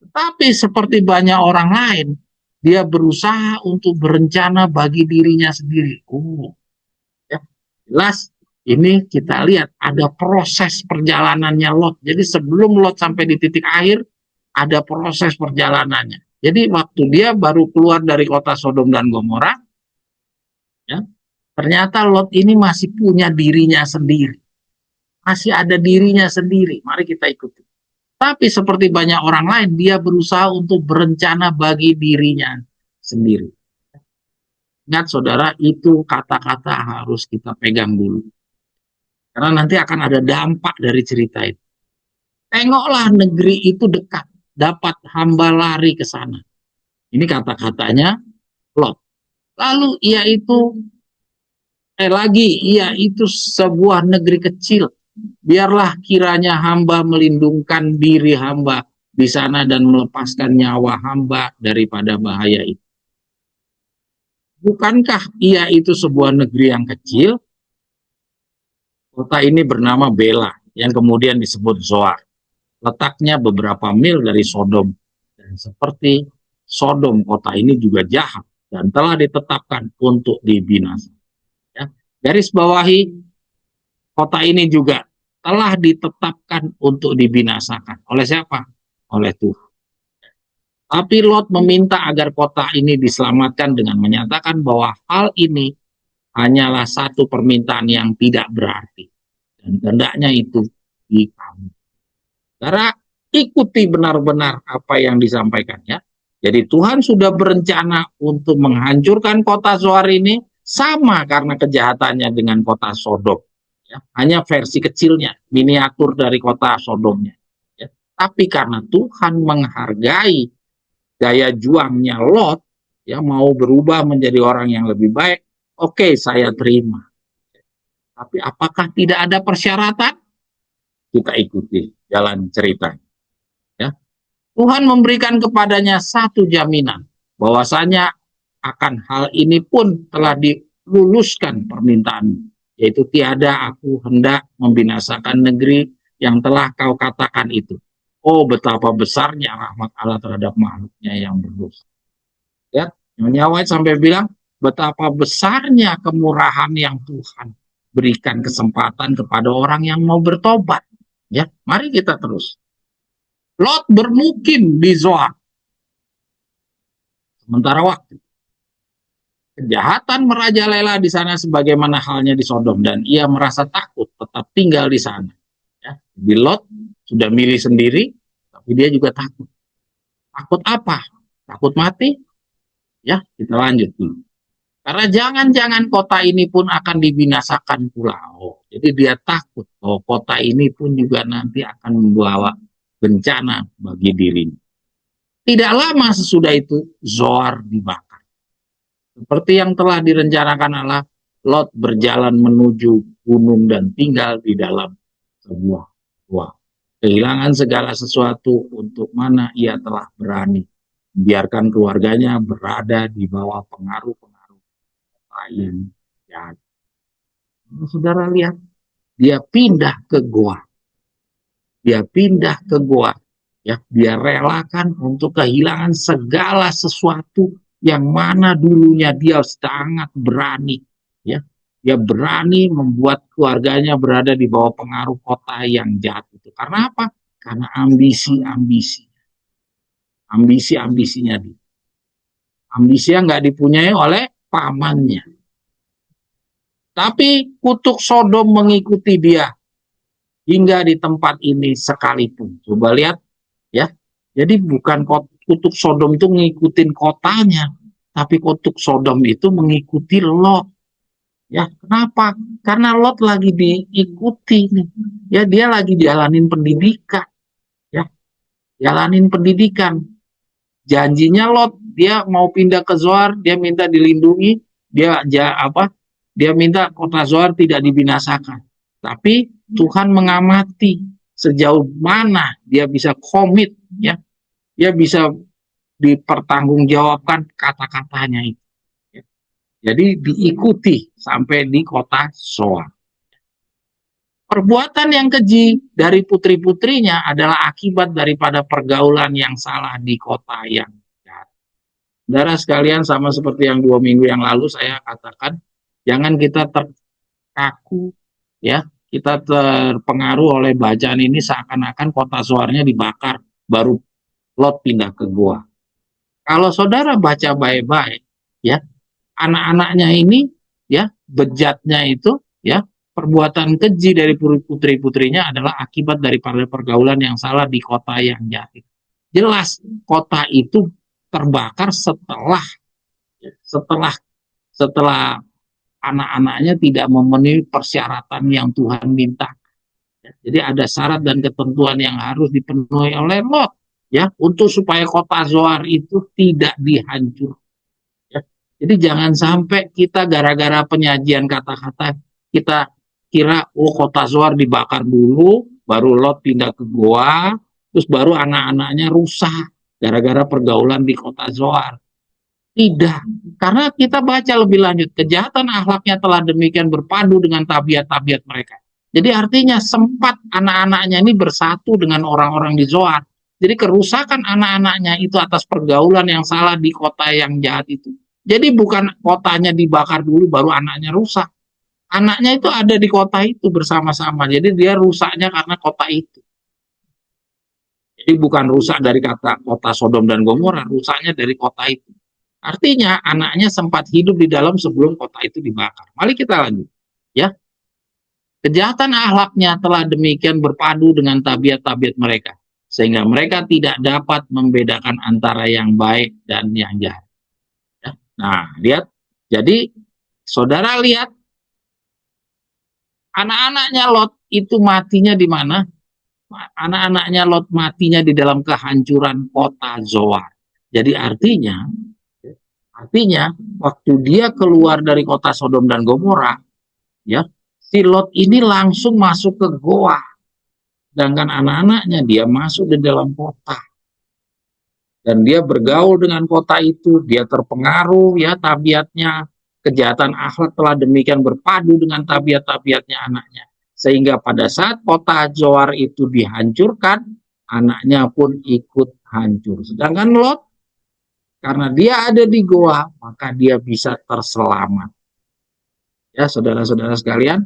Speaker 1: Tetapi seperti banyak orang lain, dia berusaha untuk berencana bagi dirinya sendiri. Ya, jelas ini kita lihat ada proses perjalanannya Lot. Jadi sebelum Lot sampai di titik akhir, ada proses perjalanannya. Jadi waktu dia baru keluar dari kota Sodom dan Gomora, ya, ternyata Lot ini masih punya dirinya sendiri. Masih ada dirinya sendiri. Mari kita ikuti. Tapi seperti banyak orang lain, dia berusaha untuk berencana bagi dirinya sendiri. Ingat saudara, itu kata-kata harus kita pegang dulu. Karena nanti akan ada dampak dari cerita itu. Tengoklah negeri itu dekat, dapat hamba lari ke sana. Ini kata-katanya Lot. Lalu ia itu sebuah negeri kecil. Biarlah kiranya hamba melindungkan diri hamba di sana dan melepaskan nyawa hamba daripada bahaya itu. Bukankah ia itu sebuah negeri yang kecil? Kota ini bernama Bela, yang kemudian disebut Zoar. letaknya beberapa mil dari Sodom. Dan seperti Sodom, kota ini juga jahat dan telah ditetapkan untuk dibinasakan. Ya. Garis bawahi, kota ini juga telah ditetapkan untuk dibinasakan. Oleh siapa? Oleh Tuhan. Tapi Lot meminta agar kota ini diselamatkan dengan menyatakan bahwa hal ini hanyalah satu permintaan yang tidak berarti. Dan hendaknya itu dikabulkan. Karena ikuti benar-benar apa yang disampaikannya. Jadi Tuhan sudah berencana untuk menghancurkan kota Zoar ini sama karena kejahatannya dengan kota Sodom. Ya, hanya versi kecilnya, miniatur dari kota Sodomnya. Ya. Tapi karena Tuhan menghargai daya juangnya Lot, ya mau berubah menjadi orang yang lebih baik, oke, saya terima. Tapi apakah tidak ada persyaratan? Kita ikuti jalan cerita. Ya. Tuhan memberikan kepadanya satu jaminan bahwasanya akan hal ini pun telah diluluskan permintaan, yaitu tiada aku hendak membinasakan negeri yang telah kau katakan itu. Oh, betapa besarnya rahmat Allah terhadap makhluknya yang berdosa. Ya, Nyonya White sampai bilang betapa besarnya kemurahan yang Tuhan berikan kesempatan kepada orang yang mau bertobat. Ya, mari kita terus. Lot bermukim di Zoar. Sementara waktu kejahatan merajalela di sana sebagaimana halnya di Sodom, dan ia merasa takut tetap tinggal di sana. Ya, di Lot sudah milih sendiri, tapi dia juga takut. Takut apa? Takut mati? Ya, kita lanjut dulu. Karena jangan-jangan kota ini pun akan dibinasakan pula. Oh, jadi dia takut bahwa kota ini pun juga nanti akan membawa bencana bagi dirinya. Tidak lama sesudah itu, Zoar dibakar. Seperti yang telah direncanakan Allah, Lot berjalan menuju gunung dan tinggal di dalam sebuah gua. Kehilangan segala sesuatu untuk mana ia telah berani. Biarkan keluarganya berada di bawah pengaruh-pengaruh lain. Ya. Saudara lihat, dia pindah ke gua. Dia pindah ke gua. Ya, dia relakan untuk kehilangan segala sesuatu yang mana dulunya dia sangat berani. Ya, dia berani membuat keluarganya berada di bawah pengaruh kota yang jahat itu. Karena apa? Karena ambisinya dia. Ambisi yang nggak dipunyai oleh pamannya. Tapi kutuk Sodom mengikuti dia hingga di tempat ini sekalipun. Coba lihat, ya. Jadi bukan kutuk Sodom itu ngikutin kotanya, tapi kutuk Sodom itu mengikuti Lot. Ya, kenapa? Karena Lot lagi diikuti nih. Ya, dia lagi jalanin pendidikan. Ya, jalanin pendidikan. Janjinya Lot, dia mau pindah ke Zoar, dia minta dilindungi, dia minta kota Zoar tidak dibinasakan. Tapi Tuhan mengamati sejauh mana dia bisa komit, ya, dia bisa dipertanggungjawabkan kata-katanya itu. Ya. Jadi diikuti sampai di kota Zoar. Perbuatan yang keji dari putri-putrinya adalah akibat daripada pergaulan yang salah di kota yang jahat. Saudara sekalian, sama seperti yang 2 minggu yang lalu saya katakan, jangan kita terkaku, ya, kita terpengaruh oleh bacaan ini seakan-akan kota Zoarnya dibakar, baru Lot pindah ke gua. Kalau saudara baca baik-baik, ya, anak-anaknya ini, ya, bejatnya itu, ya, perbuatan keji dari putri-putrinya adalah akibat daripada pergaulan yang salah di kota yang jahat. Jelas kota itu terbakar setelah anak-anaknya tidak memenuhi persyaratan yang Tuhan minta. Jadi ada syarat dan ketentuan yang harus dipenuhi oleh Lot, ya, untuk supaya kota Zoar itu tidak dihancurkan. Ya. Jadi jangan sampai kita gara-gara penyajian kata-kata kita kira kota Zoar dibakar dulu, baru Lot pindah ke goa, terus baru anak-anaknya rusak gara-gara pergaulan di kota Zoar. Tidak, karena kita baca lebih lanjut, kejahatan akhlaknya telah demikian berpadu dengan tabiat-tabiat mereka. Jadi artinya sempat anak-anaknya ini bersatu dengan orang-orang di Zoar. Jadi kerusakan anak-anaknya itu atas pergaulan yang salah di kota yang jahat itu. Jadi bukan kotanya dibakar dulu baru anaknya rusak. Anaknya itu ada di kota itu bersama-sama. Jadi dia rusaknya karena kota itu. Jadi bukan rusak dari kata kota Sodom dan Gomora, rusaknya dari kota itu. Artinya anaknya sempat hidup di dalam sebelum kota itu dibakar. Mari kita lanjut. Ya, kejahatan akhlaknya telah demikian berpadu dengan tabiat-tabiat mereka, sehingga mereka tidak dapat membedakan antara yang baik dan yang jahat. Ya. Nah, lihat. Jadi, saudara lihat, anak-anaknya Lot itu matinya di mana? Anak-anaknya Lot matinya di dalam kehancuran kota Zoar. Jadi artinya waktu dia keluar dari kota Sodom dan Gomora, ya, si Lot ini langsung masuk ke goa. Sedangkan anak-anaknya dia masuk di dalam kota. Dan dia bergaul dengan kota itu, dia terpengaruh ya tabiatnya, kejahatan akhlak telah demikian berpadu dengan tabiat-tabiatnya anaknya. Sehingga pada saat kota Zoar itu dihancurkan, anaknya pun ikut hancur. Sedangkan Lot, karena dia ada di goa, maka dia bisa terselamat. Ya, saudara-saudara sekalian,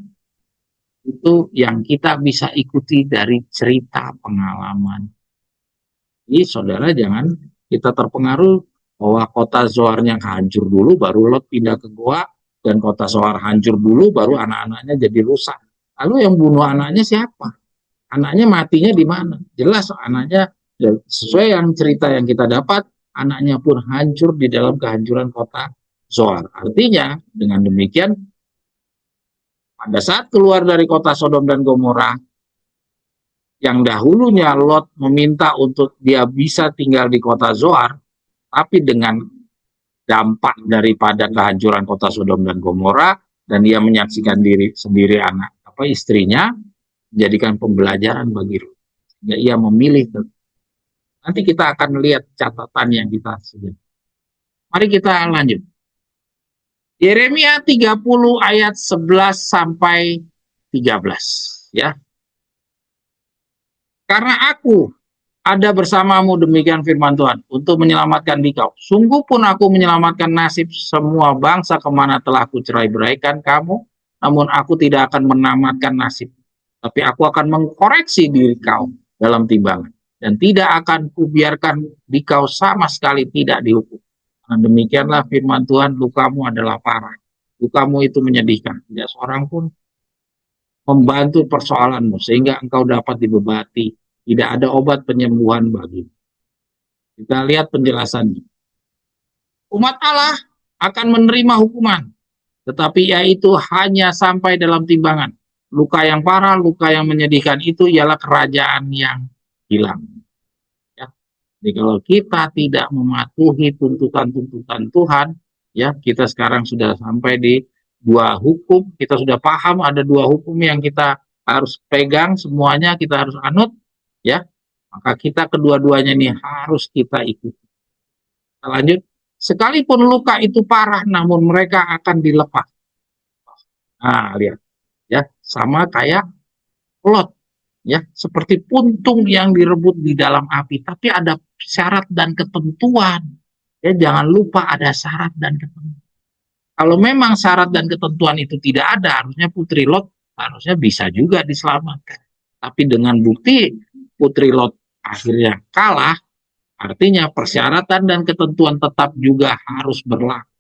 Speaker 1: itu yang kita bisa ikuti dari cerita pengalaman. Jadi saudara jangan kita terpengaruh bahwa kota Zoarnya hancur dulu, baru Lot pindah ke goa, dan kota Zoar hancur dulu, baru anak-anaknya jadi rusak. Lalu yang bunuh anaknya siapa? Anaknya matinya di mana? Jelas anaknya sesuai yang cerita yang kita dapat, anaknya pun hancur di dalam kehancuran kota Zoar. Artinya dengan demikian pada saat keluar dari kota Sodom dan Gomora, yang dahulunya Lot meminta untuk dia bisa tinggal di kota Zoar, tapi dengan dampak daripada kehancuran kota Sodom dan Gomora, dan dia menyaksikan diri sendiri istrinya, menjadikan pembelajaran bagi Lot. Ya, ia memilih. Nanti kita akan lihat catatan yang kita sudah. Mari kita lanjut. Yeremia 30 ayat 11 sampai 13, ya. Karena aku ada bersamamu, demikian firman Tuhan, untuk menyelamatkan dikau. Sungguh pun aku menyelamatkan nasib semua bangsa kemana telah aku cerai-beraikan kamu, namun aku tidak akan menamatkan nasib. Tapi aku akan mengkoreksi diri kau dalam timbangan. Dan tidak akan kubiarkan dikau sama sekali tidak dihukum. Nah, demikianlah firman Tuhan, lukamu adalah parah. Lukamu itu menyedihkan. Tidak seorang pun membantu persoalanmu sehingga engkau dapat dibebati. Tidak ada obat penyembuhan bagimu. Kita lihat penjelasannya. Umat Allah akan menerima hukuman, tetapi yaitu hanya sampai dalam timbangan. Luka yang parah, luka yang menyedihkan itu ialah kerajaan yang hilang. Ya. Jadi kalau kita tidak mematuhi tuntutan-tuntutan Tuhan, ya, kita sekarang sudah sampai di dua hukum, kita sudah paham ada dua hukum yang kita harus pegang, semuanya kita harus anut, ya, maka kita kedua-duanya ini harus kita ikuti. Kita lanjut. Sekalipun luka itu parah, namun mereka akan dilepas. Nah, lihat, ya, sama kayak Lot, ya, seperti puntung yang direbut di dalam api, tapi ada syarat dan ketentuan. Ya, jangan lupa ada syarat dan ketentuan. Kalau memang syarat dan ketentuan itu tidak ada, harusnya Putri Lot harusnya bisa juga diselamatkan. Tapi dengan bukti Putri Lot akhirnya kalah, artinya persyaratan dan ketentuan tetap juga harus berlaku.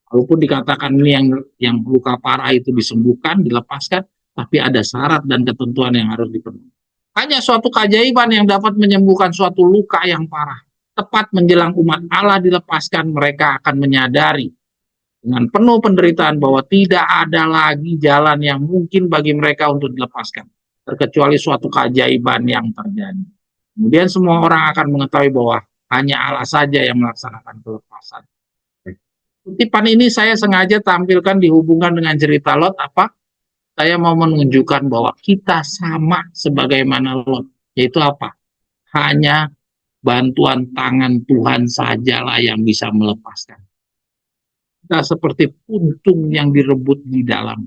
Speaker 1: Walaupun dikatakan ini yang luka parah itu disembuhkan, dilepaskan, tapi ada syarat dan ketentuan yang harus dipenuhi. Hanya suatu keajaiban yang dapat menyembuhkan suatu luka yang parah. Tepat menjelang umat Allah dilepaskan, mereka akan menyadari dengan penuh penderitaan bahwa tidak ada lagi jalan yang mungkin bagi mereka untuk dilepaskan, terkecuali suatu keajaiban yang terjadi. Kemudian semua orang akan mengetahui bahwa hanya Allah saja yang melaksanakan kelepasan. Kutipan ini saya sengaja tampilkan dihubungkan dengan cerita Lot. Apa? Saya mau menunjukkan bahwa kita sama sebagaimana Lot. Yaitu apa? Hanya bantuan tangan Tuhan sajalah yang bisa melepaskan. Kita seperti puntung yang direbut di dalam.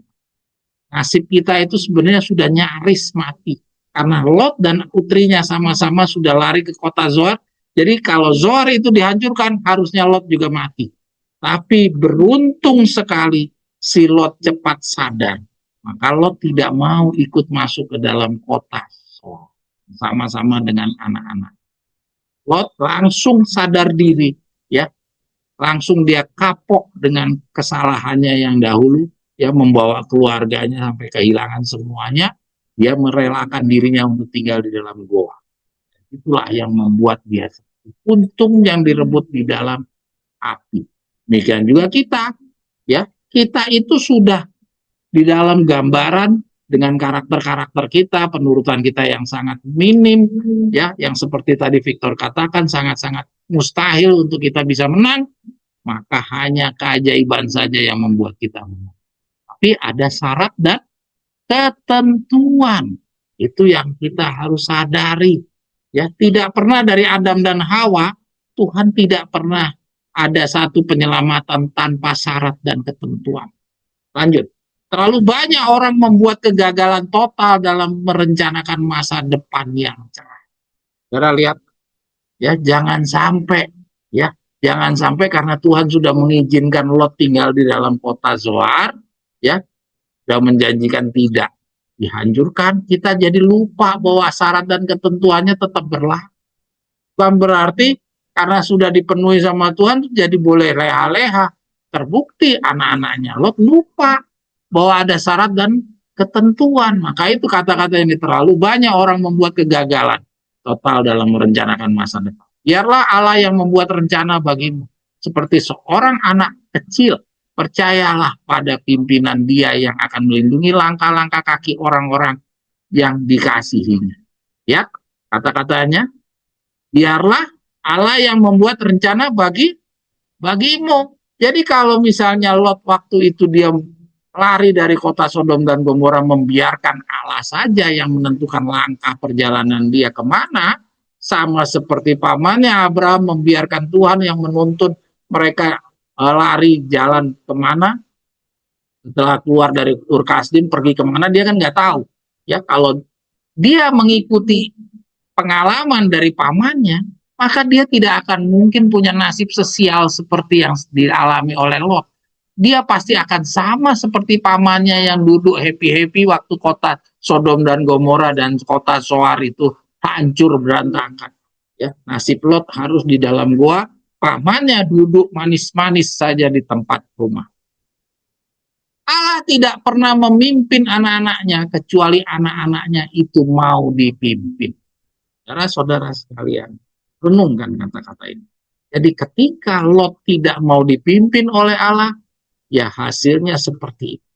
Speaker 1: Nasib kita itu sebenarnya sudah nyaris mati. Karena Lot dan putrinya sama-sama sudah lari ke kota Zoar. Jadi kalau Zoar itu dihancurkan, harusnya Lot juga mati. Tapi beruntung sekali si Lot cepat sadar. Maka Lot tidak mau ikut masuk ke dalam kota Zoar. Sama-sama dengan anak-anak. Lot langsung sadar diri, ya, langsung dia kapok dengan kesalahannya yang dahulu, ya, membawa keluarganya sampai kehilangan semuanya, dia merelakan dirinya untuk tinggal di dalam goa. Itulah yang membuat dia untung yang direbut di dalam api. Demikian juga kita, ya, kita itu sudah di dalam gambaran dengan karakter-karakter kita, penurutan kita yang sangat minim, ya, yang seperti tadi Victor katakan sangat-sangat mustahil untuk kita bisa menang, maka hanya keajaiban saja yang membuat kita menang. Tapi ada syarat dan ketentuan. Itu yang kita harus sadari. Ya, tidak pernah dari Adam dan Hawa, Tuhan tidak pernah ada satu penyelamatan tanpa syarat dan ketentuan. Lanjut. Terlalu banyak orang membuat kegagalan total dalam merencanakan masa depan yang cerah. Saudara lihat, ya, jangan sampai, ya, jangan sampai karena Tuhan sudah mengizinkan Lot tinggal di dalam kota Zoar, ya, sudah menjanjikan tidak dihancurkan, kita jadi lupa bahwa syarat dan ketentuannya tetap berlaku. Bukan berarti karena sudah dipenuhi sama Tuhan jadi boleh leha-leha. Terbukti anak-anaknya Lot lupa bahwa ada syarat dan ketentuan. Maka itu kata-kata ini terlalu banyak orang membuat kegagalan total dalam merencanakan masa depan. Biarlah Allah yang membuat rencana bagimu. Seperti seorang anak kecil, percayalah pada pimpinan Dia yang akan melindungi langkah-langkah kaki orang-orang yang dikasihinya. Ya, kata-katanya, biarlah Allah yang membuat rencana bagimu. Jadi kalau misalnya Lot waktu itu dia lari dari kota Sodom dan Gomora, membiarkan Allah saja yang menentukan langkah perjalanan dia kemana, sama seperti pamannya Abraham membiarkan Tuhan yang menuntun mereka lari jalan kemana, setelah keluar dari Ur Kasdim pergi kemana dia kan nggak tahu. Ya, kalau dia mengikuti pengalaman dari pamannya, maka dia tidak akan mungkin punya nasib sesial seperti yang dialami oleh Lot. Dia pasti akan sama seperti pamannya yang duduk happy-happy waktu kota Sodom dan Gomora dan kota Zoar itu hancur berantakan. Ya, nasib Lot harus di dalam goa, pamannya duduk manis-manis saja di tempat rumah. Allah tidak pernah memimpin anak-anaknya kecuali anak-anaknya itu mau dipimpin. Saudara-saudara sekalian, renungkan kata-kata ini. Jadi ketika Lot tidak mau dipimpin oleh Allah, ya hasilnya seperti itu.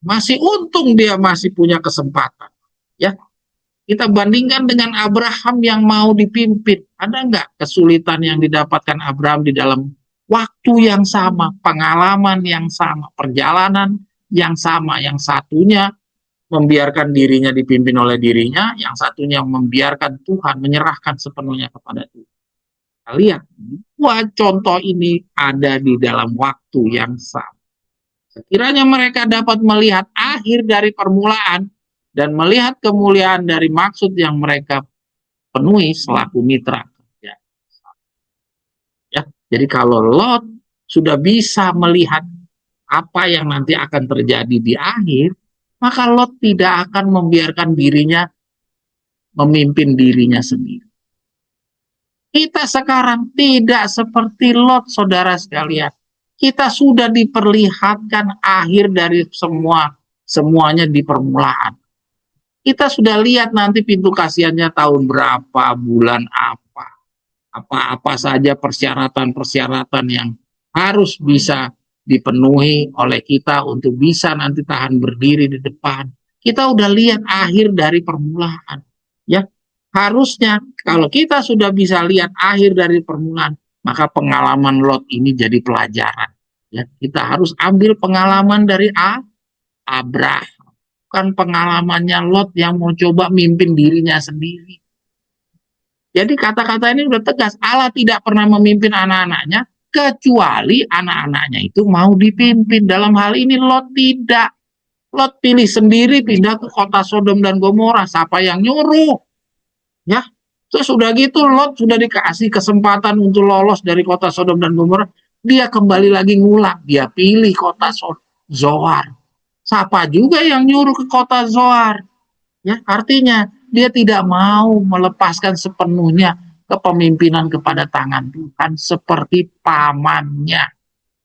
Speaker 1: Masih untung dia masih punya kesempatan. Ya, kita bandingkan dengan Abraham yang mau dipimpin. Ada nggak kesulitan yang didapatkan Abraham di dalam waktu yang sama, pengalaman yang sama, perjalanan yang sama. Yang satunya membiarkan dirinya dipimpin oleh dirinya, yang satunya membiarkan Tuhan, menyerahkan sepenuhnya kepada Tuhan. Lihat, dua contoh ini ada di dalam waktu yang sama. Sekiranya mereka dapat melihat akhir dari permulaan dan melihat kemuliaan dari maksud yang mereka penuhi selaku mitra. Ya, jadi kalau Lot sudah bisa melihat apa yang nanti akan terjadi di akhir, maka Lot tidak akan membiarkan dirinya memimpin dirinya sendiri. Kita sekarang tidak seperti Lot, saudara sekalian. Kita sudah diperlihatkan akhir dari semuanya di permulaan. Kita sudah lihat nanti pintu kasihannya tahun berapa, bulan apa saja persyaratan-persyaratan yang harus bisa dipenuhi oleh kita untuk bisa nanti tahan berdiri di depan. Kita udah lihat akhir dari permulaan. Ya, harusnya kalau kita sudah bisa lihat akhir dari permulaan, maka pengalaman Lot ini jadi pelajaran. Ya, kita harus ambil pengalaman dari Abraham, bukan pengalamannya Lot yang mau coba mimpin dirinya sendiri. Jadi kata-kata ini sudah tegas, Allah tidak pernah memimpin anak-anaknya kecuali anak-anaknya itu mau dipimpin. Dalam hal ini Lot tidak. Lot pilih sendiri pindah ke kota Sodom dan Gomora. Siapa yang nyuruh? Ya, terus sudah gitu Lot sudah dikasih kesempatan untuk lolos dari kota Sodom dan Gomora. Dia kembali lagi ngulang. Dia pilih kota Zoar. Siapa juga yang nyuruh ke kota Zoar? Ya, artinya dia tidak mau melepaskan sepenuhnya kepemimpinan kepada tangan Tuhan seperti pamannya.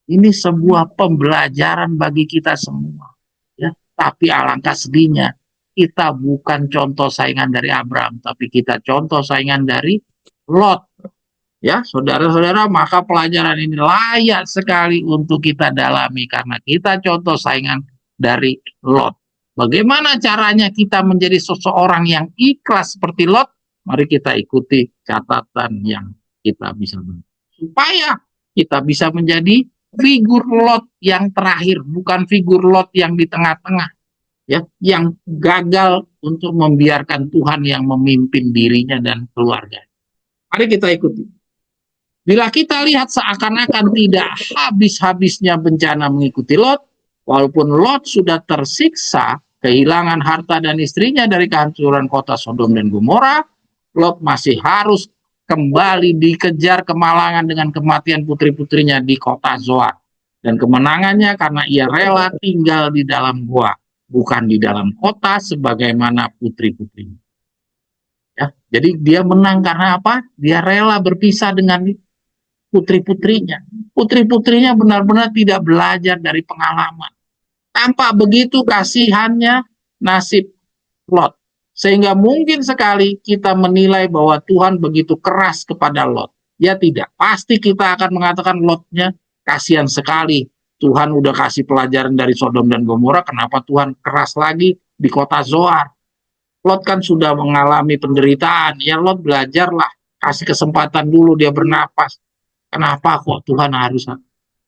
Speaker 1: Ini sebuah pembelajaran bagi kita semua. Ya, tapi alangkah sedihnya kita bukan contoh saingan dari Abraham, tapi kita contoh saingan dari Lot. Ya, saudara-saudara, maka pelajaran ini layak sekali untuk kita dalami karena kita contoh saingan dari Lot. Bagaimana caranya kita menjadi seseorang yang ikhlas seperti Lot? Mari kita ikuti catatan yang kita bisa supaya kita bisa menjadi figur Lot yang terakhir, bukan figur Lot yang di tengah-tengah, ya, yang gagal untuk membiarkan Tuhan yang memimpin dirinya dan keluarga. Mari kita ikuti. Bila kita lihat seakan-akan tidak habis-habisnya bencana mengikuti Lot, walaupun Lot sudah tersiksa, kehilangan harta dan istrinya dari kehancuran kota Sodom dan Gomora, Lot masih harus kembali dikejar kemalangan dengan kematian putri-putrinya di kota Zoar. Dan kemenangannya karena ia rela tinggal di dalam gua, bukan di dalam kota sebagaimana putri-putrinya. Ya, jadi dia menang karena apa? Dia rela berpisah dengan putri-putrinya. Putri-putrinya benar-benar tidak belajar dari pengalaman. Tampak begitu kasihannya nasib Lot. Sehingga mungkin sekali kita menilai bahwa Tuhan begitu keras kepada Lot. Ya tidak. Pasti kita akan mengatakan Lotnya kasihan sekali. Tuhan udah kasih pelajaran dari Sodom dan Gomora, kenapa Tuhan keras lagi di kota Zoar? Lot kan sudah mengalami penderitaan. Ya Lot belajarlah. Kasih kesempatan dulu dia bernapas. Kenapa kok Tuhan harus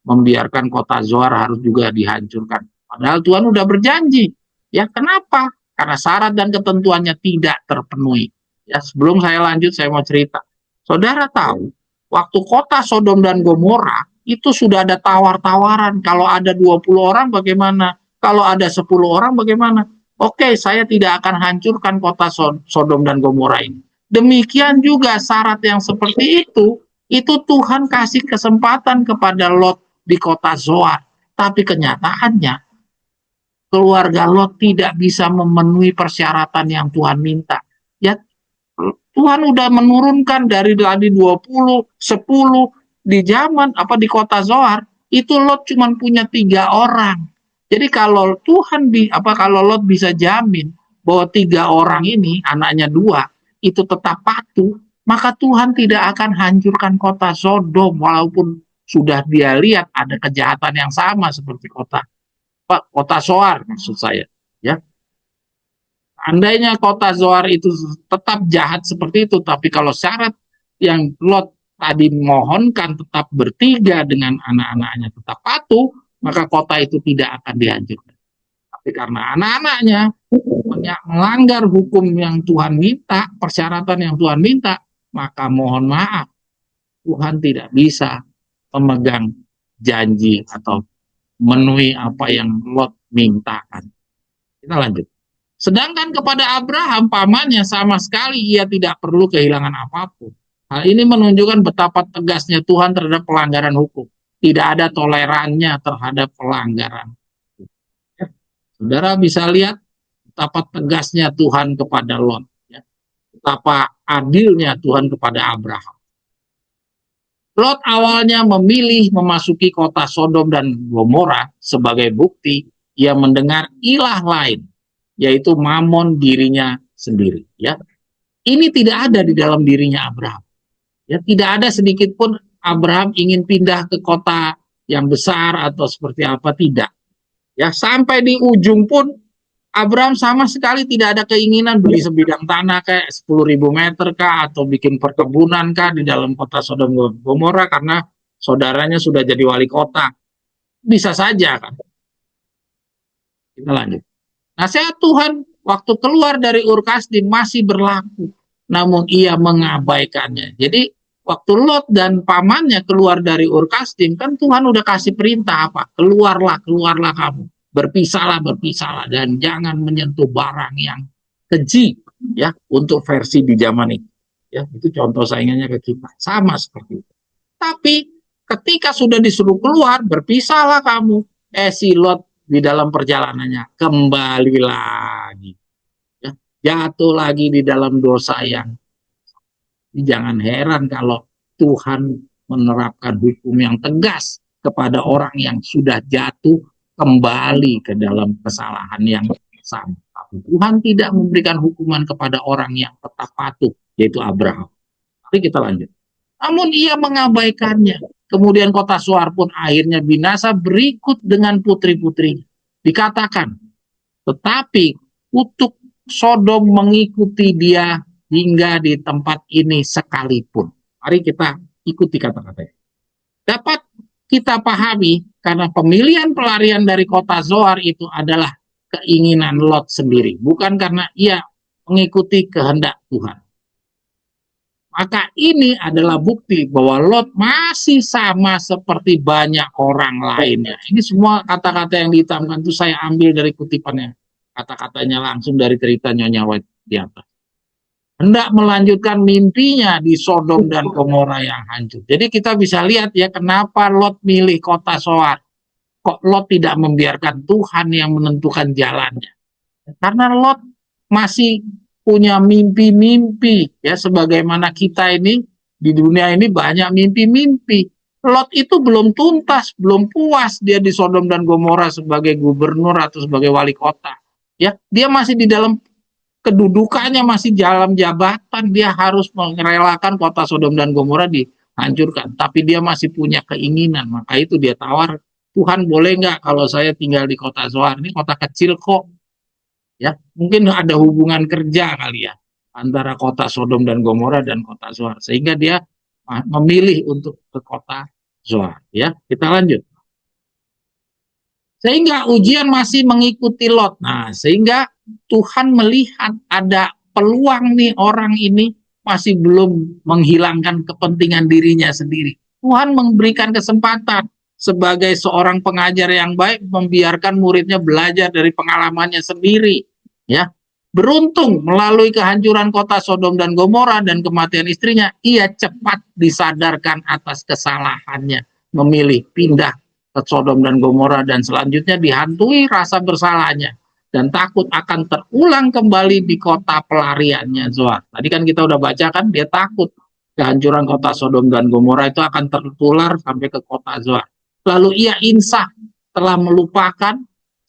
Speaker 1: membiarkan kota Zoar harus juga dihancurkan? Padahal Tuhan udah berjanji. Ya kenapa? Karena syarat dan ketentuannya tidak terpenuhi. Ya sebelum saya lanjut saya mau cerita. Saudara tahu, waktu kota Sodom dan Gomora itu sudah ada tawar-tawaran. Kalau ada 20 orang bagaimana? Kalau ada 10 orang bagaimana? Oke, saya tidak akan hancurkan kota Sodom dan Gomora ini. Demikian juga syarat yang seperti itu Tuhan kasih kesempatan kepada Lot di kota Zoar. Tapi kenyataannya, keluarga Lot tidak bisa memenuhi persyaratan yang Tuhan minta. Ya, Tuhan udah menurunkan dari 20, 10 di zaman di kota Zoar, itu Lot cuma punya 3 orang. Jadi kalau kalau Lot bisa jamin bahwa 3 orang ini, anaknya 2, itu tetap patuh, maka Tuhan tidak akan hancurkan kota Sodom walaupun sudah dia lihat ada kejahatan yang sama seperti kota Zoar maksud saya, ya. Andainya kota Zoar itu tetap jahat seperti itu, tapi kalau syarat yang Lot tadi mohonkan tetap bertiga dengan anak-anaknya tetap patuh, maka kota itu tidak akan dihancurkan. Tapi karena anak-anaknya melanggar hukum yang Tuhan minta, persyaratan yang Tuhan minta, maka mohon maaf, Tuhan tidak bisa memegang janji atau memenuhi apa yang Lot mintakan. Kita lanjut. Sedangkan kepada Abraham, pamannya, sama sekali ia tidak perlu kehilangan apapun. Hal ini menunjukkan betapa tegasnya Tuhan terhadap pelanggaran hukum. Tidak ada tolerannya terhadap pelanggaran. Ya, saudara bisa lihat betapa tegasnya Tuhan kepada Lot. Ya, betapa adilnya Tuhan kepada Abraham. Lot awalnya memilih memasuki kota Sodom dan Gomora sebagai bukti ia mendengar ilah lain, yaitu Mamon dirinya sendiri. Ya, ini tidak ada di dalam dirinya Abraham. Ya, tidak ada sedikit pun Abraham ingin pindah ke kota yang besar atau seperti apa, tidak. Ya, sampai di ujung pun Abraham sama sekali tidak ada keinginan beli sebidang tanah kayak 10.000 meter kah atau bikin perkebunan kah di dalam kota Sodom dan Gomora karena saudaranya sudah jadi wali kota. Bisa saja kan. Kita lanjut. Nasihat Tuhan waktu keluar dari Ur Kasdim masih berlaku, namun ia mengabaikannya. Jadi waktu Lot dan pamannya keluar dari Ur Kasdim, kan Tuhan udah kasih perintah apa? Keluarlah kamu. berpisahlah dan jangan menyentuh barang yang keji, ya, untuk versi di zaman itu. Ya, itu contoh saingannya ke kita. Sama seperti itu. Tapi ketika sudah disuruh keluar, berpisahlah kamu. Si Lot di dalam perjalanannya kembali lagi. Ya, jatuh lagi di dalam dosa yang. Jangan heran kalau Tuhan menerapkan hukum yang tegas kepada orang yang sudah jatuh kembali ke dalam kesalahan yang sama. Tapi Tuhan tidak memberikan hukuman kepada orang yang tetap patuh, yaitu Abraham. Mari kita lanjut. Namun ia mengabaikannya. Kemudian kota Zoar pun akhirnya binasa berikut dengan putri-putrinya. Dikatakan, tetapi kutuk Sodom mengikuti dia hingga di tempat ini sekalipun. Mari kita ikuti kata-katanya. Dapat kita pahami karena pemilihan pelarian dari kota Zoar itu adalah keinginan Lot sendiri, bukan karena ia mengikuti kehendak Tuhan. Maka ini adalah bukti bahwa Lot masih sama seperti banyak orang lainnya. Ini semua kata-kata yang dihitamkan itu saya ambil dari kutipannya. Kata-katanya langsung dari cerita Nyonya White di atas. Hendak melanjutkan mimpinya di Sodom dan Gomora yang hancur. Jadi kita bisa lihat ya kenapa Lot milih kota Zoar. Kok Lot tidak membiarkan Tuhan yang menentukan jalannya. Karena Lot masih punya mimpi-mimpi, ya, sebagaimana kita ini di dunia ini banyak mimpi-mimpi. Lot itu belum tuntas, belum puas dia di Sodom dan Gomora sebagai gubernur atau sebagai wali kota. Ya, dia masih di dalam kedudukannya, masih dalam jabatan, dia harus merelakan kota Sodom dan Gomora dihancurkan. Tapi dia masih punya keinginan, maka itu dia tawar, Tuhan boleh nggak kalau saya tinggal di kota Zoar? Ini kota kecil kok. Ya, mungkin ada hubungan kerja kali ya antara kota Sodom dan Gomora dan kota Zoar, sehingga dia memilih untuk ke kota Zoar. Ya, kita lanjut. Sehingga ujian masih mengikuti Lot. Nah, sehingga Tuhan melihat ada peluang nih orang ini masih belum menghilangkan kepentingan dirinya sendiri. Tuhan memberikan kesempatan sebagai seorang pengajar yang baik membiarkan muridnya belajar dari pengalamannya sendiri. Ya, beruntung melalui kehancuran kota Sodom dan Gomora dan kematian istrinya, ia cepat disadarkan atas kesalahannya, memilih pindah ke Sodom dan Gomora dan selanjutnya dihantui rasa bersalahnya dan takut akan terulang kembali di kota pelariannya Zoar. Tadi kan kita udah baca kan dia takut kehancuran kota Sodom dan Gomora itu akan tertular sampai ke kota Zoar. Lalu ia insaf telah melupakan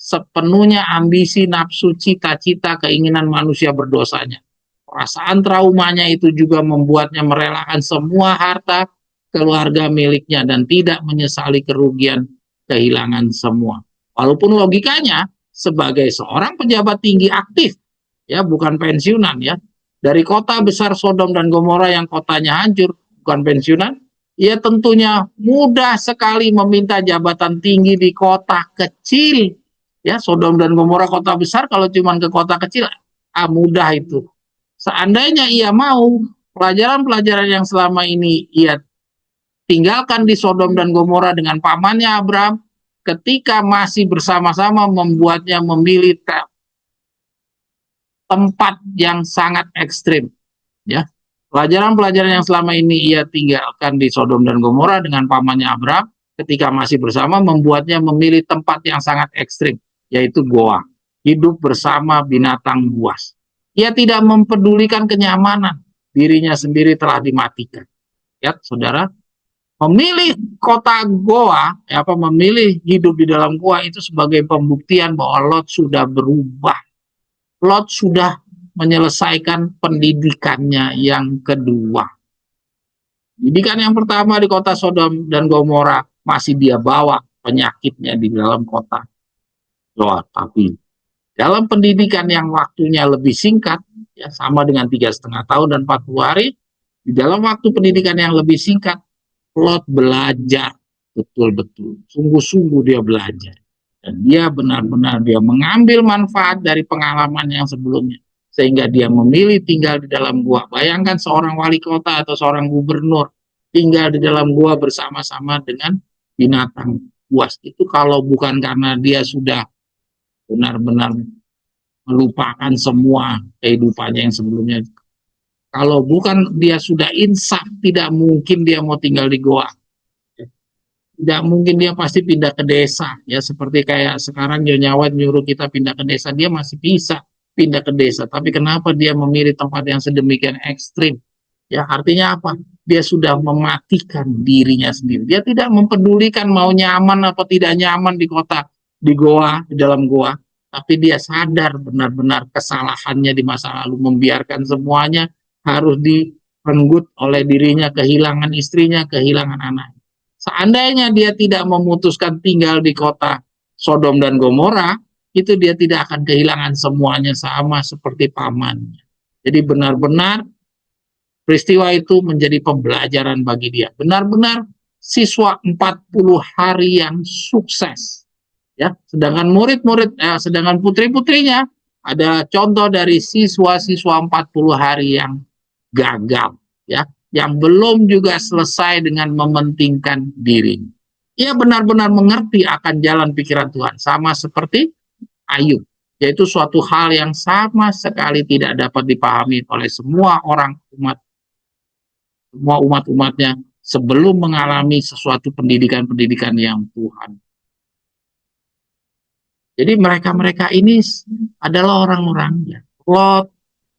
Speaker 1: sepenuhnya ambisi, nafsu, cita-cita, keinginan manusia berdosanya. Perasaan traumanya itu juga membuatnya merelakan semua harta keluarga miliknya dan tidak menyesali kerugian kehilangan semua. Walaupun logikanya sebagai seorang pejabat tinggi aktif, ya, bukan pensiunan, ya, dari kota besar Sodom dan Gomora yang kotanya hancur, bukan pensiunan, ia tentunya mudah sekali meminta jabatan tinggi di kota kecil. Ya, Sodom dan Gomora kota besar, kalau cuma ke kota kecil, mudah itu. Seandainya ia mau, pelajaran-pelajaran yang selama ini ia tinggalkan di Sodom dan Gomora dengan pamannya Abraham, ketika masih bersama-sama membuatnya memilih tempat yang sangat ekstrim. Ya, pelajaran-pelajaran yang selama ini ia tinggalkan di Sodom dan Gomora dengan pamannya Abraham, ketika masih bersama membuatnya memilih tempat yang sangat ekstrim, yaitu goa, hidup bersama binatang buas. Ia tidak mempedulikan kenyamanan, dirinya sendiri telah dimatikan. Ya, saudara, memilih kota goa, memilih hidup di dalam goa itu sebagai pembuktian bahwa Lot sudah berubah. Lot sudah menyelesaikan pendidikannya yang kedua. Pendidikan yang pertama di kota Sodom dan Gomora masih dia bawa penyakitnya di dalam kota Zoar. Tapi dalam pendidikan yang waktunya lebih singkat, ya, sama dengan 3,5 tahun dan 40 hari, di dalam waktu pendidikan yang lebih singkat, Lot belajar betul-betul, sungguh-sungguh dia belajar. Dan dia benar-benar dia mengambil manfaat dari pengalaman yang sebelumnya. Sehingga dia memilih tinggal di dalam gua. Bayangkan seorang wali kota atau seorang gubernur tinggal di dalam gua bersama-sama dengan binatang buas. Itu kalau bukan karena dia sudah benar-benar melupakan semua kehidupannya yang sebelumnya. Kalau bukan dia sudah insaf, tidak mungkin dia mau tinggal di goa. Tidak mungkin, dia pasti pindah ke desa. Ya seperti kayak sekarang Jonyawan nyuruh kita pindah ke desa, dia masih bisa pindah ke desa. Tapi kenapa dia memilih tempat yang sedemikian ekstrim? Ya artinya apa? Dia sudah mematikan dirinya sendiri. Dia tidak mempedulikan mau nyaman atau tidak nyaman di kota, di goa, di dalam goa. Tapi dia sadar benar-benar kesalahannya di masa lalu, membiarkan semuanya harus direnggut oleh dirinya, kehilangan istrinya, kehilangan anak. Seandainya dia tidak memutuskan tinggal di kota Sodom dan Gomora, itu dia tidak akan kehilangan semuanya, sama seperti pamannya. Jadi benar-benar peristiwa itu menjadi pembelajaran bagi dia. Benar-benar siswa 40 hari yang sukses. Ya, sedangkan sedangkan putri-putrinya ada contoh dari siswa-siswa 40 hari yang gagal, ya, yang belum juga selesai dengan mementingkan diri. Ia benar-benar mengerti akan jalan pikiran Tuhan, sama seperti Ayub, yaitu suatu hal yang sama sekali tidak dapat dipahami oleh semua umat-umatnya sebelum mengalami sesuatu pendidikan-pendidikan yang Tuhan. Jadi mereka-mereka ini adalah orang-orang, ya, Lot,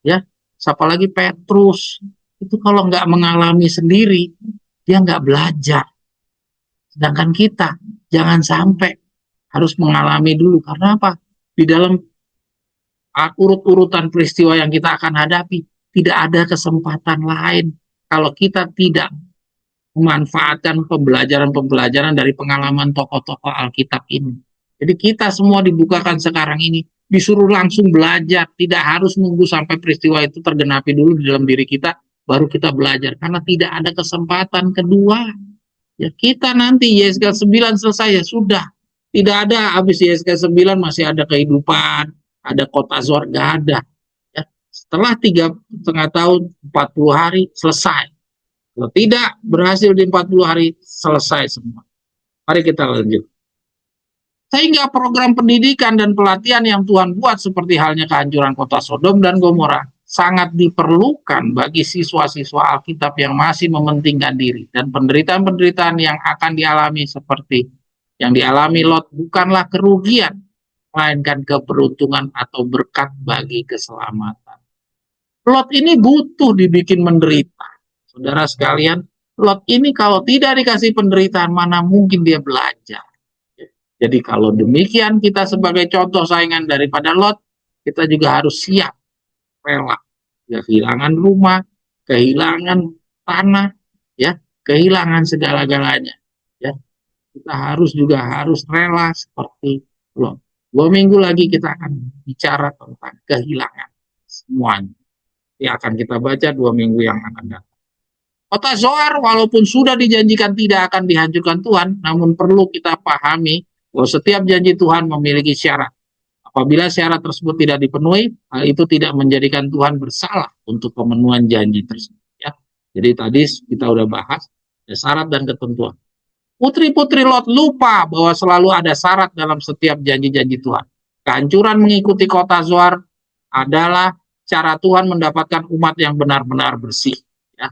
Speaker 1: ya, siapa lagi Petrus, itu kalau nggak mengalami sendiri, dia nggak belajar. Sedangkan kita, jangan sampai harus mengalami dulu. Karena apa? Di dalam urut-urutan peristiwa yang kita akan hadapi, tidak ada kesempatan lain kalau kita tidak memanfaatkan pembelajaran-pembelajaran dari pengalaman tokoh-tokoh Alkitab ini. Jadi kita semua dibukakan sekarang ini, disuruh langsung belajar, tidak harus nunggu sampai peristiwa itu tergenapi dulu di dalam diri kita, baru kita belajar, karena tidak ada kesempatan kedua. Ya kita nanti YSK 9 selesai, ya sudah. Tidak ada habis YSK 9 masih ada kehidupan, ada kota Zoar, nggak ada. Ya, setelah 3,5 tahun, 40 hari, selesai. Kalau tidak berhasil di 40 hari, selesai semua. Mari kita lanjut. Sehingga program pendidikan dan pelatihan yang Tuhan buat seperti halnya kehancuran kota Sodom dan Gomora sangat diperlukan bagi siswa-siswa Alkitab yang masih mementingkan diri, dan penderitaan-penderitaan yang akan dialami seperti yang dialami Lot bukanlah kerugian, melainkan keberuntungan atau berkat bagi keselamatan. Lot ini butuh dibikin menderita. Saudara sekalian, Lot ini kalau tidak dikasih penderitaan, mana mungkin dia belajar. Jadi kalau demikian, kita sebagai contoh saingan daripada Lot, kita juga harus siap, rela, ya, kehilangan rumah, kehilangan tanah, ya, kehilangan segala-galanya, ya. Kita harus rela seperti Lot. 2 minggu lagi kita akan bicara tentang kehilangan semuanya. Yang akan kita baca 2 minggu yang akan datang. Kota Zoar walaupun sudah dijanjikan tidak akan dihancurkan Tuhan, namun perlu kita pahami bahwa setiap janji Tuhan memiliki syarat. Apabila syarat tersebut tidak dipenuhi, hal itu tidak menjadikan Tuhan bersalah untuk pemenuhan janji tersebut. Ya. Jadi tadi kita udah bahas syarat dan ketentuan. Putri-putri Lot lupa bahwa selalu ada syarat dalam setiap janji-janji Tuhan. Kehancuran mengikuti kota Zoar adalah cara Tuhan mendapatkan umat yang benar-benar bersih. Ya.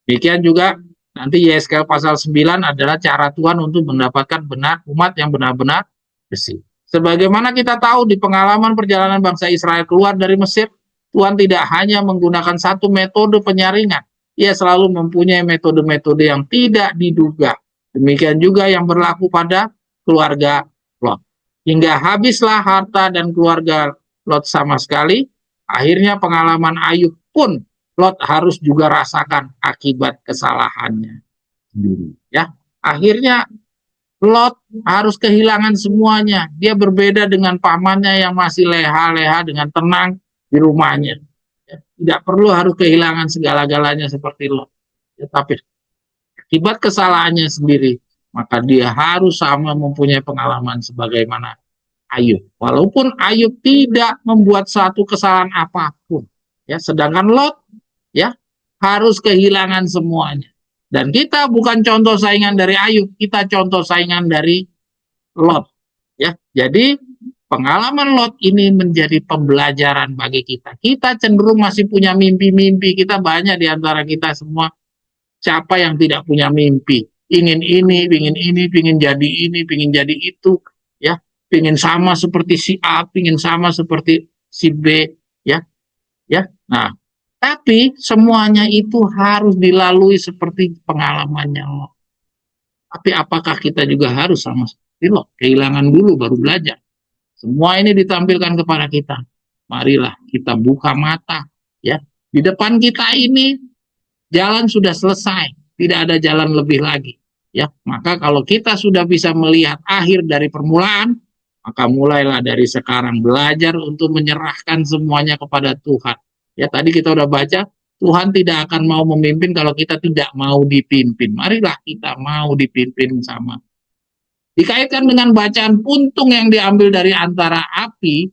Speaker 1: Demikian juga nanti Yeskel pasal 9 adalah cara Tuhan untuk mendapatkan umat yang benar-benar bersih. Sebagaimana kita tahu di pengalaman perjalanan bangsa Israel keluar dari Mesir, Tuhan tidak hanya menggunakan satu metode penyaringan. Ia selalu mempunyai metode-metode yang tidak diduga. Demikian juga yang berlaku pada keluarga Lot. Hingga habislah harta dan keluarga Lot sama sekali. Akhirnya pengalaman Ayub pun Lot harus juga rasakan akibat kesalahannya sendiri. Ya, akhirnya Lot harus kehilangan semuanya. Dia berbeda dengan pamannya yang masih leha-leha dengan tenang di rumahnya. Ya, tidak perlu harus kehilangan segala-galanya seperti Lot. Ya, tapi akibat kesalahannya sendiri, maka dia harus sama mempunyai pengalaman sebagaimana Ayub. Walaupun Ayub tidak membuat satu kesalahan apapun. Ya, sedangkan Lot, ya, harus kehilangan semuanya. Dan kita bukan contoh saingan dari Ayub, kita contoh saingan dari Lot. Ya, jadi pengalaman Lot ini menjadi pembelajaran bagi kita. Kita cenderung masih punya mimpi-mimpi. Kita banyak di antara kita semua. Siapa yang tidak punya mimpi? Ingin ini, ingin jadi ini, ingin jadi itu, ya, ingin sama seperti si A, ingin sama seperti si B, ya, ya. Nah, tapi semuanya itu harus dilalui seperti pengalamannya Lot. Tapi apakah kita juga harus sama seperti Lot? Kehilangan dulu baru belajar. Semua ini ditampilkan kepada kita. Marilah kita buka mata, ya. Di depan kita ini jalan sudah selesai, tidak ada jalan lebih lagi. Ya, maka kalau kita sudah bisa melihat akhir dari permulaan, maka mulailah dari sekarang belajar untuk menyerahkan semuanya kepada Tuhan. Ya, tadi kita udah baca, Tuhan tidak akan mau memimpin kalau kita tidak mau dipimpin. Marilah kita mau dipimpin sama. Dikaitkan dengan bacaan puntung yang diambil dari antara api,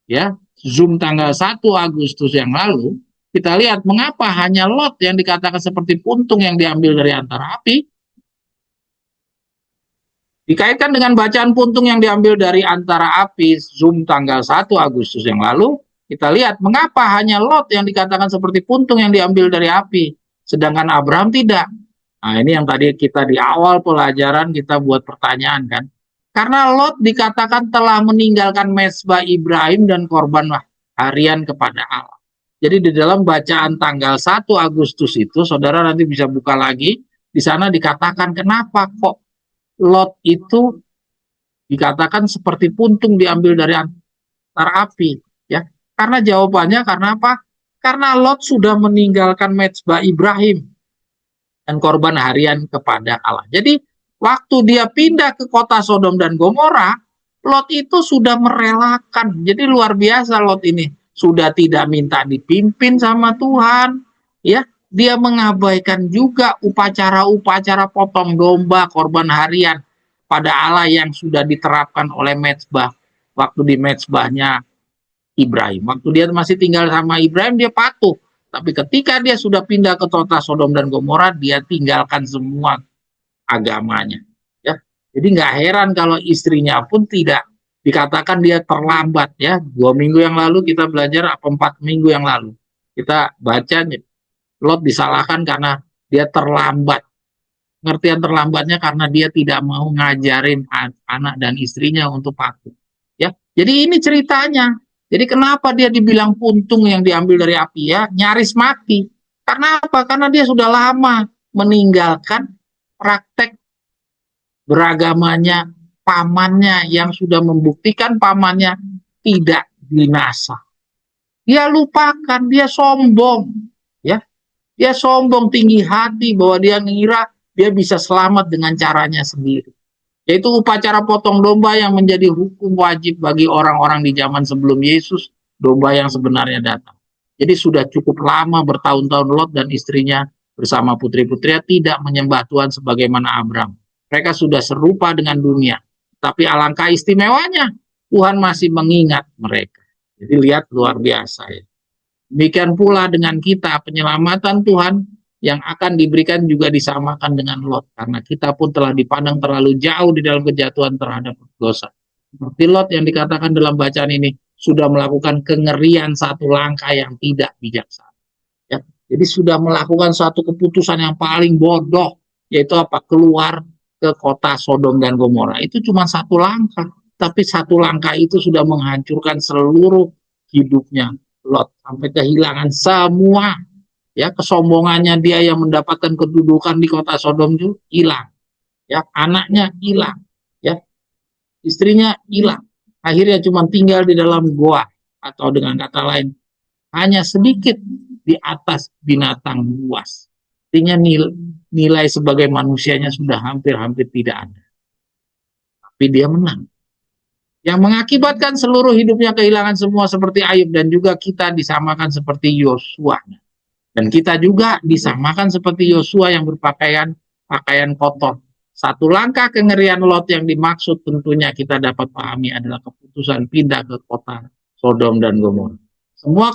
Speaker 1: ya, Zoom tanggal 1 Agustus yang lalu, kita lihat mengapa hanya Lot yang dikatakan seperti puntung yang diambil dari antara api. Dikaitkan dengan bacaan puntung yang diambil dari antara api, Zoom tanggal 1 Agustus yang lalu, kita lihat mengapa hanya Lot yang dikatakan seperti puntung yang diambil dari api, sedangkan Abraham tidak. Nah, ini yang tadi kita di awal pelajaran kita buat pertanyaan kan. Karena Lot dikatakan telah meninggalkan mezbah Ibrahim dan korban harian kepada Allah. Jadi di dalam bacaan tanggal 1 Agustus itu, saudara nanti bisa buka lagi, di sana dikatakan kenapa kok Lot itu dikatakan seperti puntung diambil dari antara api. Ya, karena jawabannya karena apa? Karena Lot sudah meninggalkan mezbah Ibrahim dan korban harian kepada Allah. Jadi waktu dia pindah ke kota Sodom dan Gomora, Lot itu sudah merelakan. Jadi luar biasa Lot ini. Sudah tidak minta dipimpin sama Tuhan, ya. Dia mengabaikan juga upacara-upacara potong domba, korban harian pada Allah yang sudah diterapkan oleh mezbah. Waktu di mezbahnya Ibrahim. Waktu dia masih tinggal sama Ibrahim, dia patuh. Tapi ketika dia sudah pindah ke kota Sodom dan Gomora, dia tinggalkan semua agamanya. Ya, jadi nggak heran kalau istrinya pun tidak dikatakan dia terlambat. Ya, 2 minggu yang lalu kita belajar, 4 minggu yang lalu kita baca Lot disalahkan karena dia terlambat. Pengertian terlambatnya karena dia tidak mau ngajarin anak dan istrinya untuk patuh. Ya, jadi ini ceritanya. Jadi kenapa dia dibilang puntung yang diambil dari api, ya? Nyaris mati. Karena apa? Karena dia sudah lama meninggalkan praktek beragamanya pamannya yang sudah membuktikan pamannya tidak binasa. Dia lupakan, dia sombong, ya. Dia sombong tinggi hati bahwa dia ngira dia bisa selamat dengan caranya sendiri. Yaitu upacara potong domba yang menjadi hukum wajib bagi orang-orang di zaman sebelum Yesus, domba yang sebenarnya datang. Jadi sudah cukup lama bertahun-tahun Lot dan istrinya bersama putri-putrinya tidak menyembah Tuhan sebagaimana Abraham. Mereka sudah serupa dengan dunia. Tapi alangkah istimewanya, Tuhan masih mengingat mereka. Jadi lihat luar biasa ya. Demikian pula dengan kita, penyelamatan Tuhan yang akan diberikan juga disamakan dengan Lot. Karena kita pun telah dipandang terlalu jauh di dalam kejatuhan terhadap dosa. Seperti Lot yang dikatakan dalam bacaan ini, sudah melakukan kengerian satu langkah yang tidak bijaksana. Ya, jadi sudah melakukan satu keputusan yang paling bodoh, yaitu apa? Keluar ke kota Sodom dan Gomora. Itu cuma satu langkah. Tapi satu langkah itu sudah menghancurkan seluruh hidupnya Lot. Sampai kehilangan semua. Ya, kesombongannya dia yang mendapatkan kedudukan di kota Sodom itu hilang. Ya, anaknya hilang. Ya, istrinya hilang. Akhirnya cuma tinggal di dalam goa, atau dengan kata lain hanya sedikit di atas binatang buas. Artinya nilai sebagai manusianya sudah hampir-hampir tidak ada. Tapi dia menang. Yang mengakibatkan seluruh hidupnya kehilangan semua seperti Ayub, dan juga kita disamakan seperti Yosua. Dan kita juga disamakan seperti Yosua yang berpakaian pakaian kotor. Satu langkah kengerian Lot yang dimaksud tentunya kita dapat pahami adalah keputusan pindah ke kota Sodom dan Gomora. Semua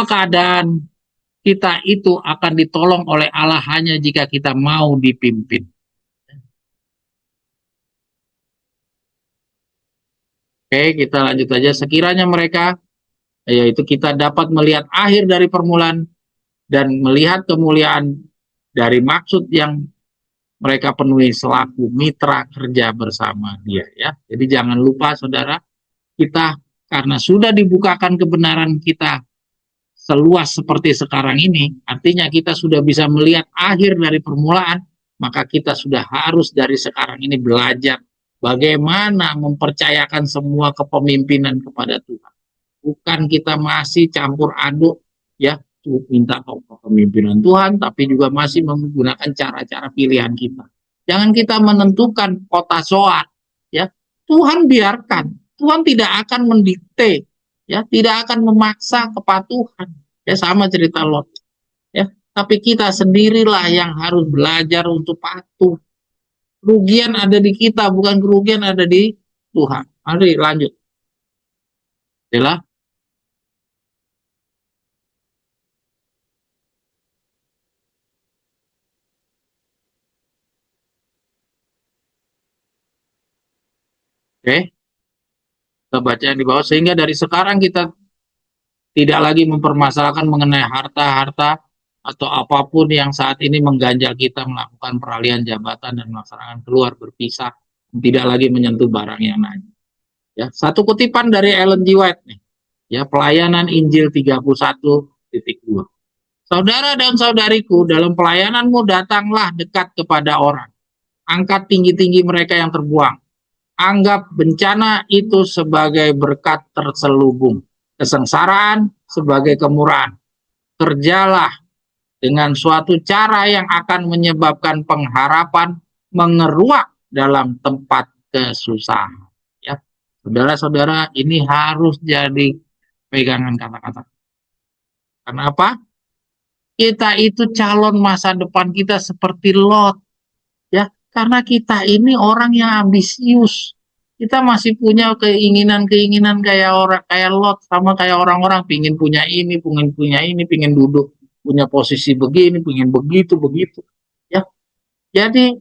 Speaker 1: keadaan kita itu akan ditolong oleh Allah hanya jika kita mau dipimpin. Oke, kita lanjut aja. Sekiranya mereka, yaitu kita dapat melihat akhir dari permulaan dan melihat kemuliaan dari maksud yang mereka penuhi selaku mitra kerja bersama dia, ya. Jadi jangan lupa saudara, kita karena sudah dibukakan kebenaran kita seluas seperti sekarang ini, artinya kita sudah bisa melihat akhir dari permulaan, maka kita sudah harus dari sekarang ini belajar bagaimana mempercayakan semua kepemimpinan kepada Tuhan. Bukan kita masih campur aduk, ya, minta kepemimpinan Tuhan, tapi juga masih menggunakan cara-cara pilihan kita. Jangan kita menentukan kota soal, ya. Tuhan biarkan, Tuhan tidak akan mendikte, ya, tidak akan memaksa kepatuhan. Ya, sama cerita Lot, ya. Tapi kita sendirilah yang harus belajar untuk patuh. Kerugian ada di kita, bukan kerugian ada di Tuhan. Mari lanjut. Jelas? Oke, kita baca yang di bawah. Sehingga dari sekarang kita tidak lagi mempermasalahkan mengenai harta-harta atau apapun yang saat ini mengganjal kita melakukan peralihan jabatan dan melaksanakan keluar berpisah, tidak lagi menyentuh barang yang lain. Ya, satu kutipan dari Ellen G. White nih. Ya, pelayanan Injil 31.2. Saudara dan saudariku, dalam pelayananmu datanglah dekat kepada orang. Angkat tinggi-tinggi mereka yang terbuang. Anggap bencana itu sebagai berkat terselubung. Kesengsaraan sebagai kemurahan. Kerjalah dengan suatu cara yang akan menyebabkan pengharapan mengeruak dalam tempat kesusahan. Ya, saudara-saudara, ini harus jadi pegangan kata-kata. Kenapa? Kita itu calon masa depan kita seperti Lot, ya, karena kita ini orang yang ambisius. Kita masih punya keinginan-keinginan kayak Lot, sama kayak orang-orang pingin punya ini, pingin duduk punya posisi begini, pingin begitu begitu, ya. Jadi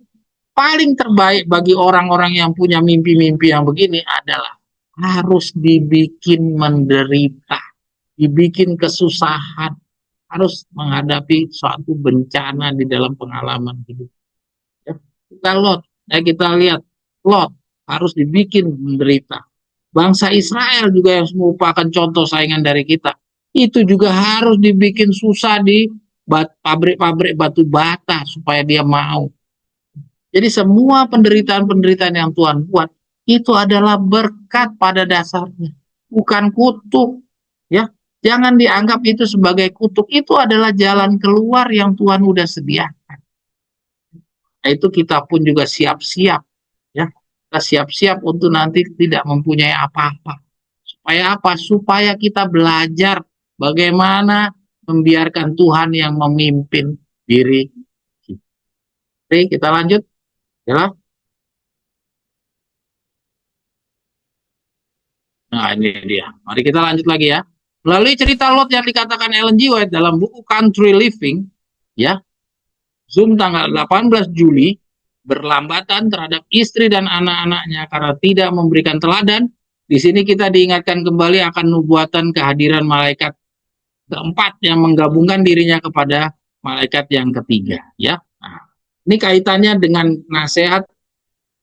Speaker 1: paling terbaik bagi orang-orang yang punya mimpi-mimpi yang begini adalah harus dibikin menderita, dibikin kesusahan, harus menghadapi suatu bencana di dalam pengalaman hidup. Ya, kita lihat Lot harus dibikin menderita. Bangsa Israel juga yang merupakan contoh saingan dari kita, itu juga harus dibikin susah di pabrik-pabrik batu bata supaya dia mau. Jadi semua penderitaan-penderitaan yang Tuhan buat itu adalah berkat pada dasarnya, bukan kutuk, ya. Jangan dianggap itu sebagai kutuk, itu adalah jalan keluar yang Tuhan udah sediakan. Nah, itu kita pun juga siap-siap, ya. Kita siap-siap untuk nanti tidak mempunyai apa-apa. Supaya apa? Supaya kita belajar bagaimana membiarkan Tuhan yang memimpin diri kita. Oke, kita lanjut. Ya. Nah, ini dia. Mari kita lanjut lagi ya. Melalui cerita Lot yang dikatakan Ellen G. White dalam buku Country Living, ya, Zoom tanggal 18 Juli, berlambatan terhadap istri dan anak-anaknya karena tidak memberikan teladan. Di sini kita diingatkan kembali akan nubuatan kehadiran malaikat keempat yang menggabungkan dirinya kepada malaikat yang ketiga. Ya, nah, ini kaitannya dengan nasihat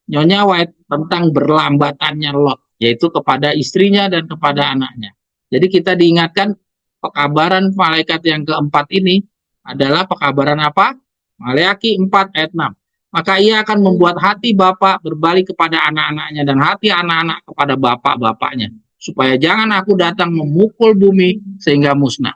Speaker 1: Nyonya White tentang berlambatannya Lot, yaitu kepada istrinya dan kepada anaknya. Jadi kita diingatkan pekabaran malaikat yang keempat ini adalah pekabaran apa? Maleakhi 4 ayat 6. Maka ia akan membuat hati bapak berbalik kepada anak-anaknya dan hati anak-anak kepada bapak-bapaknya, supaya jangan aku datang memukul bumi sehingga musnah.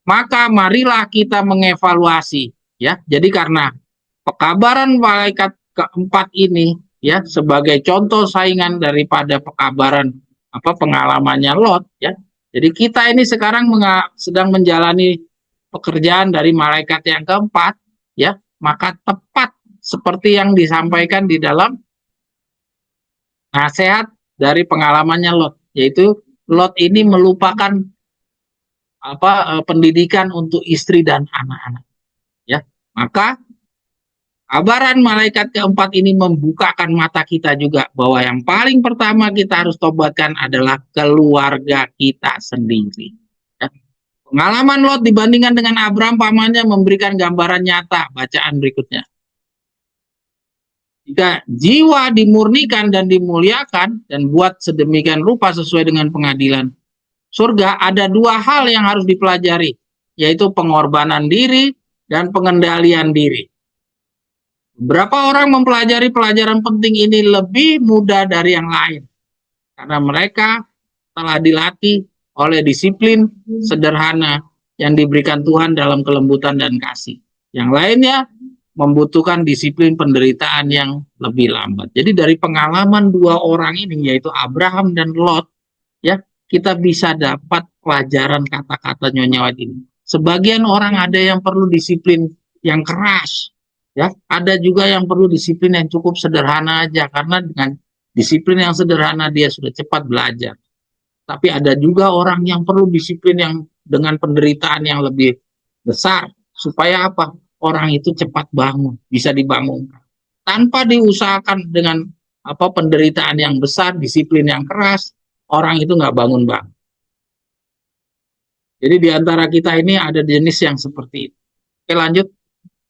Speaker 1: Maka marilah kita mengevaluasi, ya. Jadi karena pekabaran malaikat keempat ini, ya, sebagai contoh saingan daripada pekabaran pengalamannya Lot, ya. Jadi kita ini sekarang sedang menjalani pekerjaan dari malaikat yang keempat, ya, maka tepat seperti yang disampaikan di dalam nasihat dari pengalamannya Lot, yaitu Lot ini melupakan pendidikan untuk istri dan anak-anak, ya. Maka Kabaran malaikat keempat ini membukakan mata kita juga bahwa yang paling pertama kita harus tobatkan adalah keluarga kita sendiri. Ya. Pengalaman Lot dibandingkan dengan Abraham pamannya memberikan gambaran nyata. Bacaan berikutnya. Jika jiwa dimurnikan dan dimuliakan dan buat sedemikian rupa sesuai dengan pengadilan surga, ada dua hal yang harus dipelajari, yaitu pengorbanan diri dan pengendalian diri. Beberapa orang mempelajari pelajaran penting ini lebih mudah dari yang lain karena mereka telah dilatih oleh disiplin sederhana yang diberikan Tuhan dalam kelembutan dan kasih. Yang lainnya membutuhkan disiplin penderitaan yang lebih lambat. Jadi dari pengalaman dua orang ini, yaitu Abraham dan Lot, ya, kita bisa dapat pelajaran kata-kata Nyonya White ini. Sebagian orang ada yang perlu disiplin yang keras, ya, ada juga yang perlu disiplin yang cukup sederhana aja, karena dengan disiplin yang sederhana dia sudah cepat belajar. Tapi ada juga orang yang perlu disiplin yang dengan penderitaan yang lebih besar, supaya apa? Orang itu cepat bangun, bisa dibangunkan. Tanpa diusahakan dengan penderitaan yang besar, disiplin yang keras, orang itu nggak bangun-bangun. Jadi di antara kita ini ada jenis yang seperti itu. Oke, lanjut.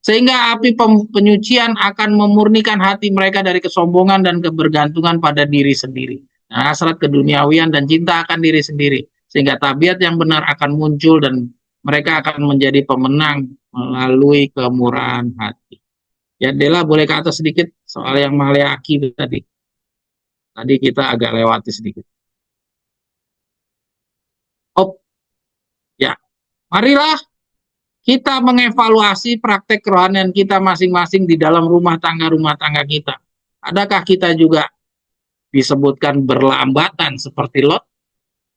Speaker 1: Sehingga api penyucian akan memurnikan hati mereka dari kesombongan dan kebergantungan pada diri sendiri. Nah, hasrat keduniawian dan cinta akan diri sendiri. Sehingga tabiat yang benar akan muncul dan mereka akan menjadi pemenang melalui kemurahan hati. Ya, Dela boleh ke atas sedikit soal yang Maleaki tadi. Tadi kita agak lewati sedikit. Oh, ya. Marilah kita mengevaluasi praktek kerohanian kita masing-masing di dalam rumah tangga kita. Adakah kita juga disebutkan berlambatan seperti Lot,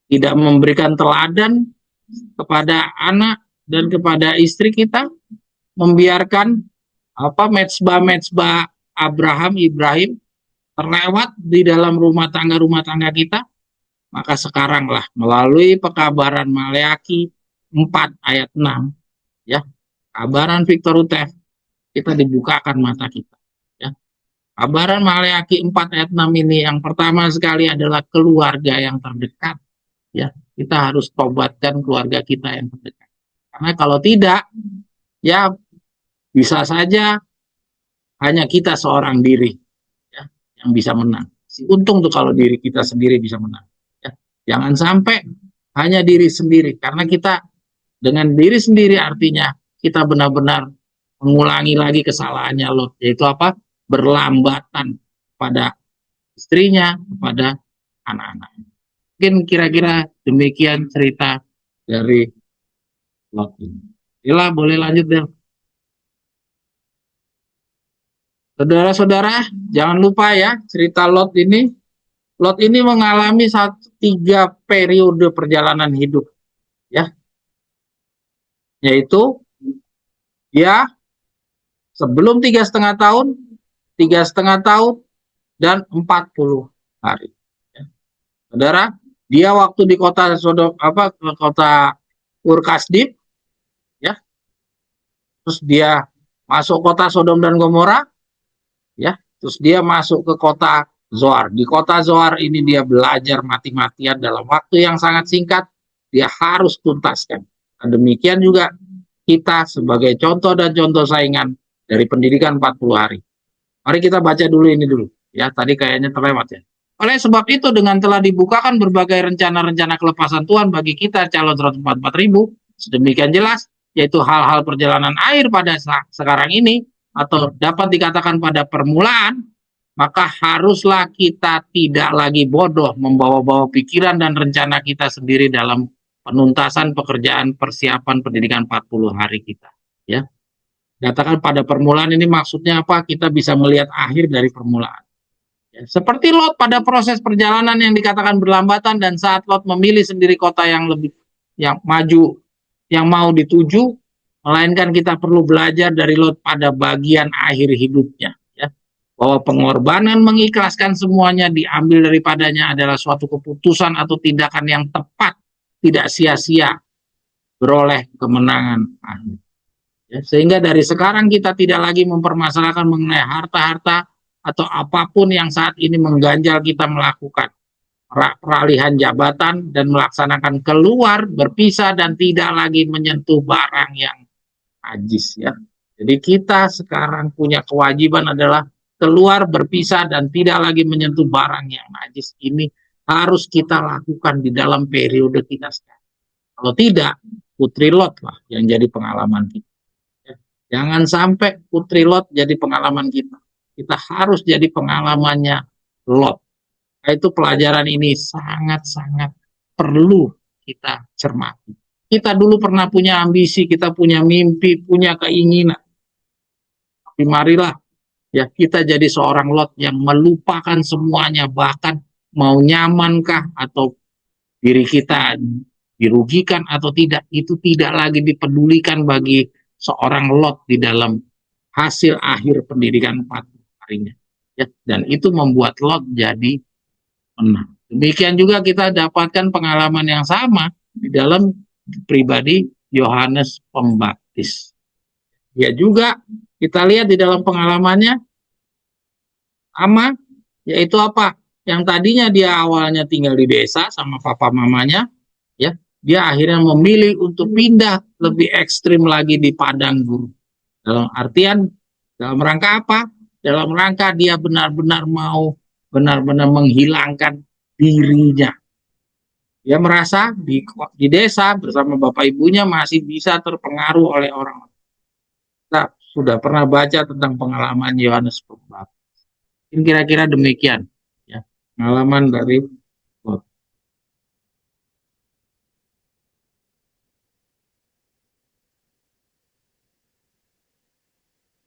Speaker 1: tidak memberikan teladan kepada anak dan kepada istri kita, membiarkan mezbah Ibrahim terlewat di dalam rumah tangga kita? Maka sekaranglah melalui pekabaran Maleaki 4 ayat 6, ya, kabaran Victor Utef, kita dibukakan mata kita, ya. Kabaran Maleaki 4 ayat 6 ini yang pertama sekali adalah keluarga yang terdekat, ya. Kita harus tobatkan keluarga kita yang terdekat. Karena kalau tidak, ya bisa saja hanya kita seorang diri, ya, yang bisa menang. Untung tuh kalau diri kita sendiri bisa menang, ya. Jangan sampai hanya diri sendiri, karena kita dengan diri sendiri artinya kita benar-benar mengulangi lagi kesalahannya Lot, yaitu apa? Berlambatan pada istrinya, kepada anak-anak. Mungkin kira-kira demikian cerita dari Lot ini. Ila, boleh lanjut, Del. Saudara-saudara, jangan lupa ya, cerita Lot ini. Lot ini mengalami 3 periode perjalanan hidup, ya. Yaitu dia sebelum 3,5 tahun, 3,5 tahun, dan 40 hari. Ya. Saudara, dia waktu di kota kota Ur-Kasdim, ya. Terus dia masuk kota Sodom dan Gomora, ya. Terus dia masuk ke kota Zoar. Di kota Zoar ini dia belajar mati-matian dalam waktu yang sangat singkat. Dia harus tuntaskan. Dan demikian juga kita sebagai contoh dan contoh saingan dari pendidikan 40 hari. Mari kita baca dulu ini dulu. Ya, tadi kayaknya terlewat ya. Oleh sebab itu, dengan telah dibukakan berbagai rencana-rencana kelepasan Tuhan bagi kita calon 144.000, sedemikian jelas, yaitu hal-hal perjalanan air pada sekarang ini, atau dapat dikatakan pada permulaan, maka haruslah kita tidak lagi bodoh membawa-bawa pikiran dan rencana kita sendiri dalam penuntasan pekerjaan persiapan pendidikan 40 hari kita, ya. Katakan pada permulaan ini maksudnya apa? Kita bisa melihat akhir dari permulaan. Ya, seperti Lot pada proses perjalanan yang dikatakan berlambatan, dan saat Lot memilih sendiri kota yang maju, yang mau dituju, melainkan kita perlu belajar dari Lot pada bagian akhir hidupnya, ya, bahwa pengorbanan mengikhlaskan semuanya diambil daripadanya adalah suatu keputusan atau tindakan yang tepat, tidak sia-sia beroleh kemenangan akhir. Ya, sehingga dari sekarang kita tidak lagi mempermasalahkan mengenai harta-harta atau apapun yang saat ini mengganjal kita melakukan peralihan jabatan dan melaksanakan keluar, berpisah dan tidak lagi menyentuh barang yang najis ya. Jadi kita sekarang punya kewajiban adalah keluar, berpisah dan tidak lagi menyentuh barang yang najis. Ini harus kita lakukan di dalam periode kita sekarang. Kalau tidak, Putri Lot lah yang jadi pengalaman kita. Jangan sampai Putri Lot jadi pengalaman kita. Kita harus jadi pengalamannya Lot. Itu pelajaran ini sangat-sangat perlu kita cermati. Kita dulu pernah punya ambisi, kita punya mimpi, punya keinginan. Tapi marilah ya kita jadi seorang Lot yang melupakan semuanya, bahkan mau nyamankah atau diri kita dirugikan atau tidak, itu tidak lagi dipedulikan bagi seorang Lot di dalam hasil akhir pendidikan 40 harinya. Ya, dan itu membuat Lot jadi menang. Demikian juga kita dapatkan pengalaman yang sama di dalam pribadi Yohanes Pembaptis. Ya juga kita lihat di dalam pengalamannya sama, yaitu apa? Yang tadinya dia awalnya tinggal di desa sama papa mamanya, ya, dia akhirnya memilih untuk pindah lebih ekstrim lagi di padang gurun. Dalam artian, dalam rangka apa? Dalam rangka dia benar-benar mau benar-benar menghilangkan dirinya. Dia merasa di desa bersama bapak ibunya masih bisa terpengaruh oleh orang. Kita sudah pernah baca tentang pengalaman Yohanes Pembaptis. Kira-kira demikian, ya, pengalaman dari Lot.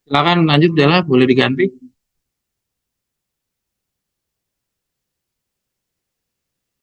Speaker 1: Silakan lanjut, Dela, boleh diganti.